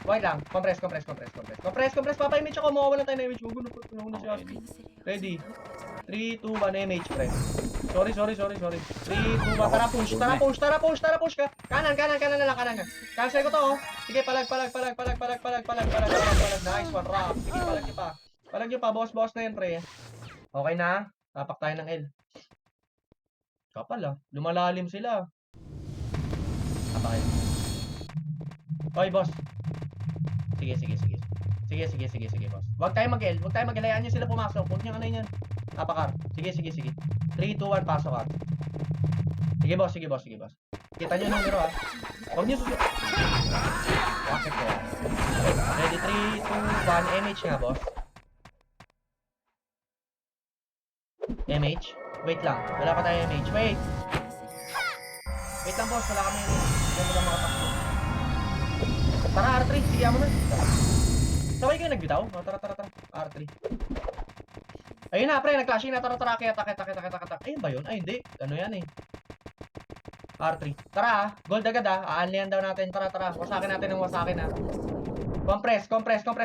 Wait lang. Compress. Papa-image ako. Mawawalan tayo na image. Magulo na siya. Ready. 3, 2, 1. Image, pre. Sorry. 3, 2, 1. Tara, push ka. Kanan na lang. Cancel ko to, oh. Sige, palag. Nice one, rock. Sige, palag nyo pa. Boss na yan, pre. Okay na. Tapak tayo ng L. Kapal, ah. Lumalalim sila. Tapak L. Hoy, boss. Sige, boss. Huwag tayo mag-L. Hayaan nyo sila pumasok. Huwag nyo anay yan. Napakar. Sige. 3, 2, 1, pasok, ah. Sige, boss. Kita nyo numero, ah. Huwag nyo susunod. Bakit ko, ah. Ready, 3, 2, 1. MH nga, boss. MH. Wait lang. Wala pa tayo MH. Wait lang, boss. Wala kami MH. Hindi lang makatakbo. Tara, R3. Sige, mo na. Sabay kayo nagbitaw? O, tara. R3. Ayun na, pre. Nag-clashing na. Tara. Akit. Ayun ba yun? Ay, hindi. Ano yan, eh. R3. Tara, ah. Gold agad, ah. Aanlihan daw natin. Tara. Wasakin natin ng wasakin, ah. Compress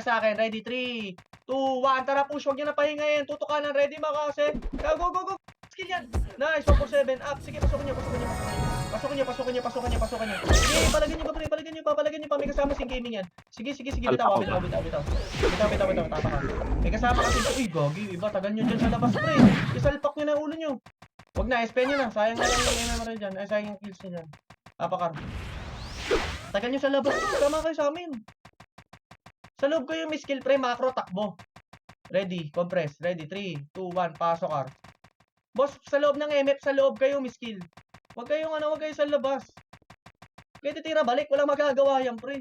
sa akin. Ready, 3, 2, 1. Tara, push. Huwag nyo na pahingayin. Tutukanan. Ready, makase. Go. Skill yan. Nice. 147 up. Sige, pasukin nyo. Pasukin nyo. Sige, palagyan nyo pa. May kasama sing gaming yan. Sige. Bitaw. Tapa ka. May kasama kasi. Uy, gogi. Iba, tagal nyo dyan sa labas, pre. Isalpak nyo na ulo nyo. Huwag na, SP nyo na. Sayang na lang yung memory dyan. Ay, sayang yung kills nyo dyan. Tapakar. Tagal nyo sa labas. Tama kayo sa amin. Sa loob ko yung may skill, pre. Macro, takbo. Ready, compress. Ready, 3, 2, 1, pasok, R. Boss, sa loob ng MF, sa loob kayo may skill. Huwag kayo sa labas. Pwede tira balik, walang magagawa yan, pre.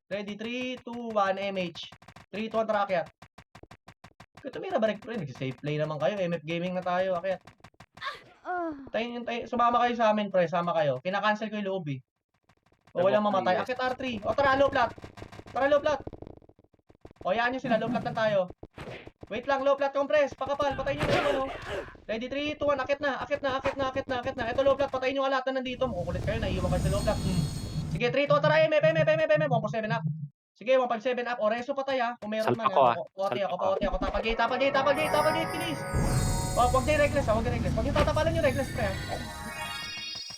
Ready, 3, 2, 1, MH. 3, 2, 1, tara, akyat. Kaya tumira balik, pre. Nag-safe play naman kayo. MF gaming na tayo, akyat. Sumama kayo sa amin, pre. Sama kayo. Kinakancel ko yung loob, eh. O walang mamatay. Akyat R3. O tara, low plat. O, yaan nyo sila. Low plat lang tayo. Wait lang, low plat compress. Pakapal, patayin nyo na naman, oh. Ready, 3, 2, 1, akit na. Ito low plat, patayin nyo lahat na nandito. Makukulit kayo, naiiwan kayo sa low plat. Sige, 3, 2, tara, MF. 147 up. Sige, 157 up. O, reso patay, ha. Kung meron man, Salpa ko, ah. Pawati ako. Tapal gate, please. O, huwag din reckless, ha. Huwag nyo tatapalan yung reckless, pre, ha.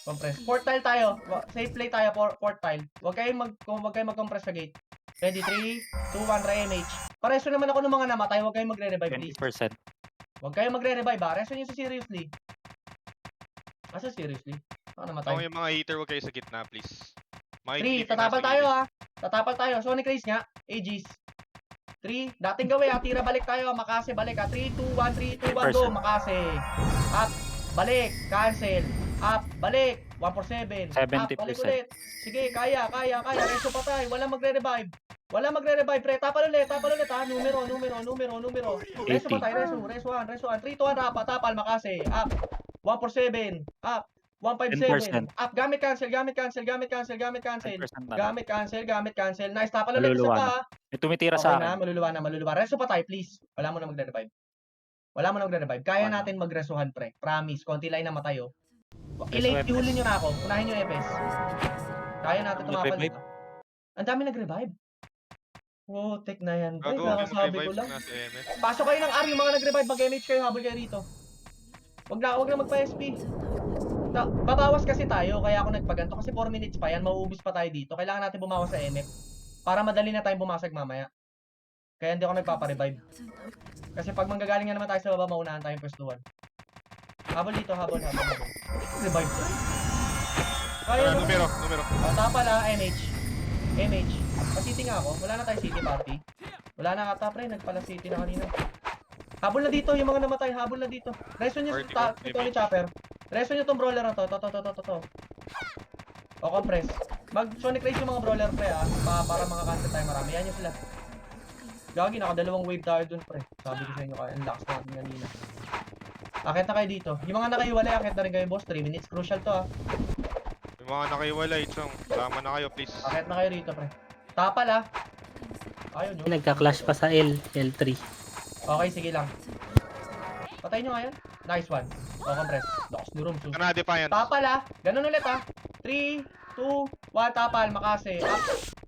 Compress. Fourth tile tayo. Safe play tayo, fourth tile. Huwag kayong mag-compress sa gate. Ready, 3, 2, 1, re-MH. Pareso naman ako ng mga namatay, huwag kayong magre-revive, please. 20%. Huwag kayong magre-revive, ha? Reso nyo sa seriously. Asa seriously? Ako Ako namatay. yung mga hater, wag kayo sa gitna, please. 3, tatapal tayo, ha? Tatapal tayo. Sonic Race nga. Aegis. 3, dating gawin, ha? Tira balik tayo, Makase, balik, ha? 3, 2, 1, 3, 2, 1, go, 10%. Makase. Up, balik, cancel. Up, balik, 1 for 7. Up, 70%. balik ulit. Sige, kaya. Reso pa tayo, walang magre-revive. Pre. Tapal ulit, ha? Numero. Reso pa 80. tayo, reso 1. 3, 2, 1, rapa, tapal, Makase. Up, 1 for 7. Up, 157. 10%. Up, gamit cancel. 10% na lang. Gamit cancel. Nice, tapal ulit, isa Maluluwa pa, na. ha? May tumitira Okay sa na, akin. maluluwa. Reso pa tayo, please. Wala mo na magre-revive. Kaya Wala. natin magresuhan, pre. Promise. Konti lang naman tayo. Reso I-late, FS. ihulin nyo na ako. Unahin nyo FS. Kaya natin Ang tumapal nag-revive? dito. Ang dami nag-revive. Oh, tek na yan, pre. Gagawin Kakasabi ko mag-revive lang. na sa MF. Pasok kayo ng R, yung mga nag-revive. Mag-MH kayo, habol kayo rito. Wag na magpa-SP. Babawas kasi tayo, kaya ako nagpaganto. Kasi 4 minutes pa yan, mauubos pa tayo dito. Kailangan natin bumawas sa MF. Para madali na tayong bumasag mamaya. Kaya hindi ako nagpapa-revive. Kasi pag manggagaling na naman tayo sa baba, maunahan tayong pwestuhan. Habol dito, habol. Revive. Kaya mo. Numero. Tapa la, MH. Pa-city nga ako. Wala na tayo city party. Wala na ata, pre. Nagpala city na kanina. Habol na dito, yung mga namatay. Habol na dito. Reso nyo Party ito ni Chopper. Reso nyo tong brawler na to. To. O, compress. Mag-sonic race yung mga brawler, pre, ha. Para makakancel tayo marami. Yan yung sila. Gagi, nakadalawang wave tayo dun, pre. Sabi ko sa inyo, kaya ang lakas natin kanina. Akit na kayo dito. Yung mga nakaiwalay, akit na rin kayo, boss. 3 minutes. Crucial to, ha. Yung mga nakaiwalay, Chong. Tama na kayo, please. Akit na kayo rito, pre. Tapal, ha. Ayun, yun. Nagka-clash pa sa L3. Okay, sige lang. Patay nyo nga yan. Nice one. O, compress. Lakas ni Rom. Kana Defiance. Tapal, ha. Ganun ulit, ha. 3, 2, 1, tapal. Makase. Up.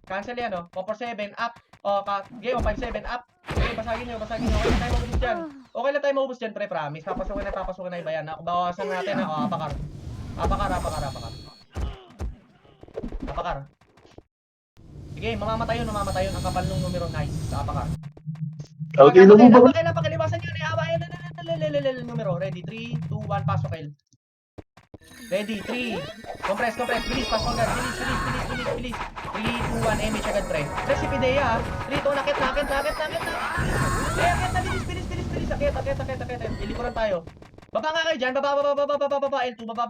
Cancel yan, oh. 1 for 7. Up. O, game, 5-7. Up. Okay, basagin nyo. Okay lang tayo maubos dyan. Okay lang tayo maubos dyan, pre. Promise. Papasukin na iba yan. Bawasan natin, ha. O, apakar. Apakar. Sige, mamamatay yun. Ang kapal nung numero. Nice. Sa apakar. Okay, lumubog. Pakilibasan nyo. Numero. Ready. 3, 2, 1. Pasok, L. Ready. 3. Compress. Bilis. Pasok agad. Bilis. 3, 2, 1. MH agad, pre. Press si Pidea, ha. 3, 2, nakit. Akit na. Bilis. Akit. Ilikuran tayo. Baba nga kayo dyan. Baba. L2. Baba. L2.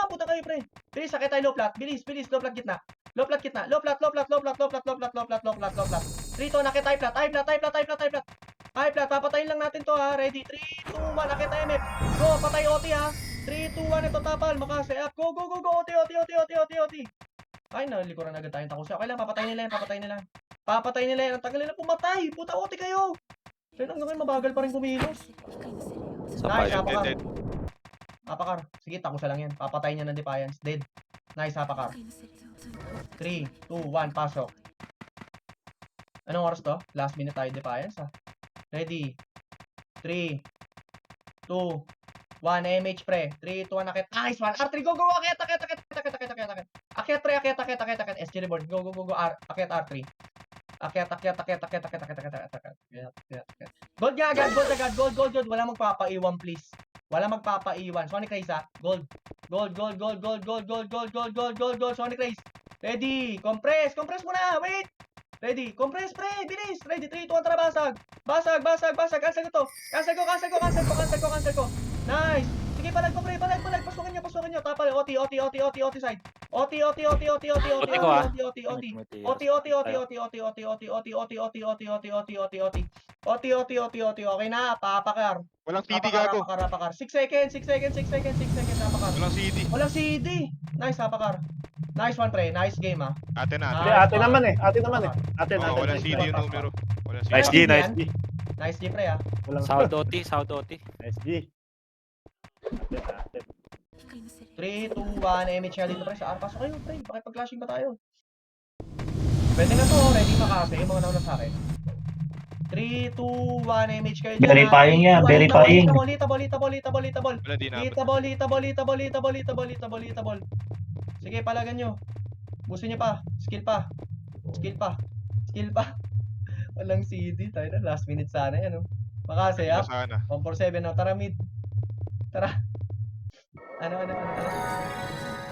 Puta kayo, pre. Bilis. Akit tayo low flat. Bilis. Low flat gitna. Low flat. 3, 2, nakit. High flat. Papatayin lang natin to, ha. Ready. 3, 2, 1. Akit tayo, MF. Go. Patay OT, ha. 3, 2, 1. Ito tapal. Makase. Up. Go. OT. Ay, nalikuran agad tayong takusa. Okay lang. Papatayin nila yan. Ang tagal nila pumatay. Puta, OT kayo. Pero hanggang ngayon, mabagal pa rin kumilos. Sa Nice, party. Dead. Apakar. Sige, takusa lang yan. Papatayin niya ng Defiance. Dead. Nice, Apakar. 3, 2, 1. Pasok. Anong oras to? Last minute tayo, Defiance, ha. Ready. 3, 2, 1. MH, pre. 3, 2, 1. Akit. Nice one. R3. Go. Akit. Akit, pre. Akit. SG reborn. Go. Akit, R3. Akit. Gold nga agad. Gold. Wala magpapaiwan, please. Sonic Race, ha. Gold. Sonic Race. Ready. Compress muna. Wait. Ready. Compress, pre. Bilis. Ready. 3, 2, 1. Tara, basag. Cancel ko to. Cancel ko. Nice. Sige, palag pa, pre. Pasukin nyo. Tapal. OT side. OT. Ote ko, ah. Okay na. Papakar. Walang CD, gago. Apakar. 6 seconds. Apakar. Walang CD. Walang CD. Nice, Apakar. Nice one, pre. Nice game, ha. Ate na. Hindi, Ah, ate naman eh. Ate. Oo, walang CD yung Nice. numero. Walang CD. Nice G. Nice G, pre, ha. Walang South OT. SG. Ate. 3, 2, 1. MH nga dito, pre. Sa R. Pasok kayo, pre. Pakipag-clashing ba tayo? Pwede na to. Ready, Makase. Yung mga nauna sa akin. 3, 2, 1, MH kayo Verifying yan, verifying. Hitable. Wala, di na. Hitable. Sige, palagan nyo. Busin nyo pa. Skill pa. Walang CD. Tayo na, last minute sana yan, oh. Makase, Kanila up. sana. 147, no? Tara, mid. Tara. Ano?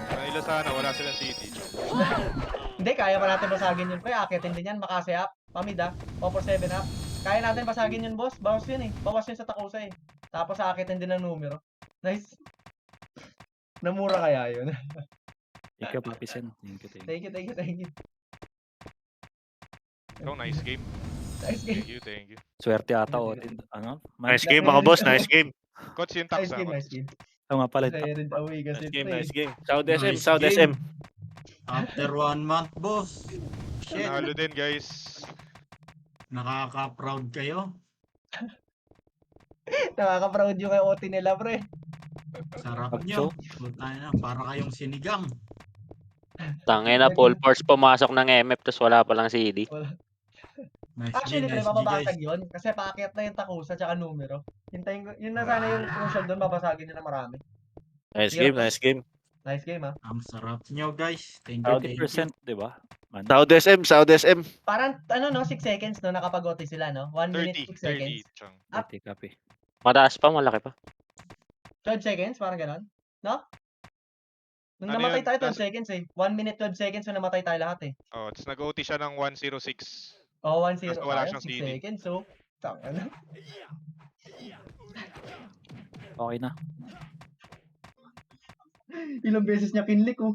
Kanila sana, wala silang city. Hindi, kaya pa natin basagin yun, pre. Akitin din yan, makase up. Pamid, 147 up. Kaya natin basagin yun, boss. Bawas yun, eh. Bawas yun sa takusa, eh. Tapos akitin din ng numero. Nice. Namura kaya yun. Thank you, Papi Sen. Thank you. Thank you. So, nice game. Nice game. Thank you. Swerte ata o din. Ano? Nice game mga boss, nice game. Coach yung Nice tax, game, ah. nice game. Ito nga pala. Carried away kasi, Nice game, pre. nice game. South SM, Nice South game. SM. After 1 month, boss. Shit, Nanalo din, guys. nakaka-proud kayo. Nakaka-proud yung kay OT nila, pre. Sarap Pagso. nyo. Puta na, para kayong sinigang. Tangin na, full force pumasok ng MF tapos wala palang CD. Wala. Nice Actually, G, pre, nice G, mababasag guys. yun. Kasi paakyat na yung takusa tsaka numero. Hintayin ko, yun na sana yung crucial doon, babasagin nyo na marami. Nice game, nice game. Nice game, ha. Ang sarap nyo, guys. Thank you, thank you. 30%, di ba? Man. South SM, South SM. Parang, 6 seconds, no, nakapag-OT sila, no? 1 minute, 6 seconds. 30. Chang. 30 copy. Mataas pa, malaki pa. 12 seconds, parang ganon. No? Nung Ano namatay yun? tayo, 12 seconds, eh. 1 minute, 12 seconds, nung namatay tayo lahat, eh. Oh, tapos nag-OT siya ng 106. Oh, 1-0 Basta wala tayo, siyang 6 CD. seconds, so. Taka na. Okay na. Ilang beses niya kinlik, oh.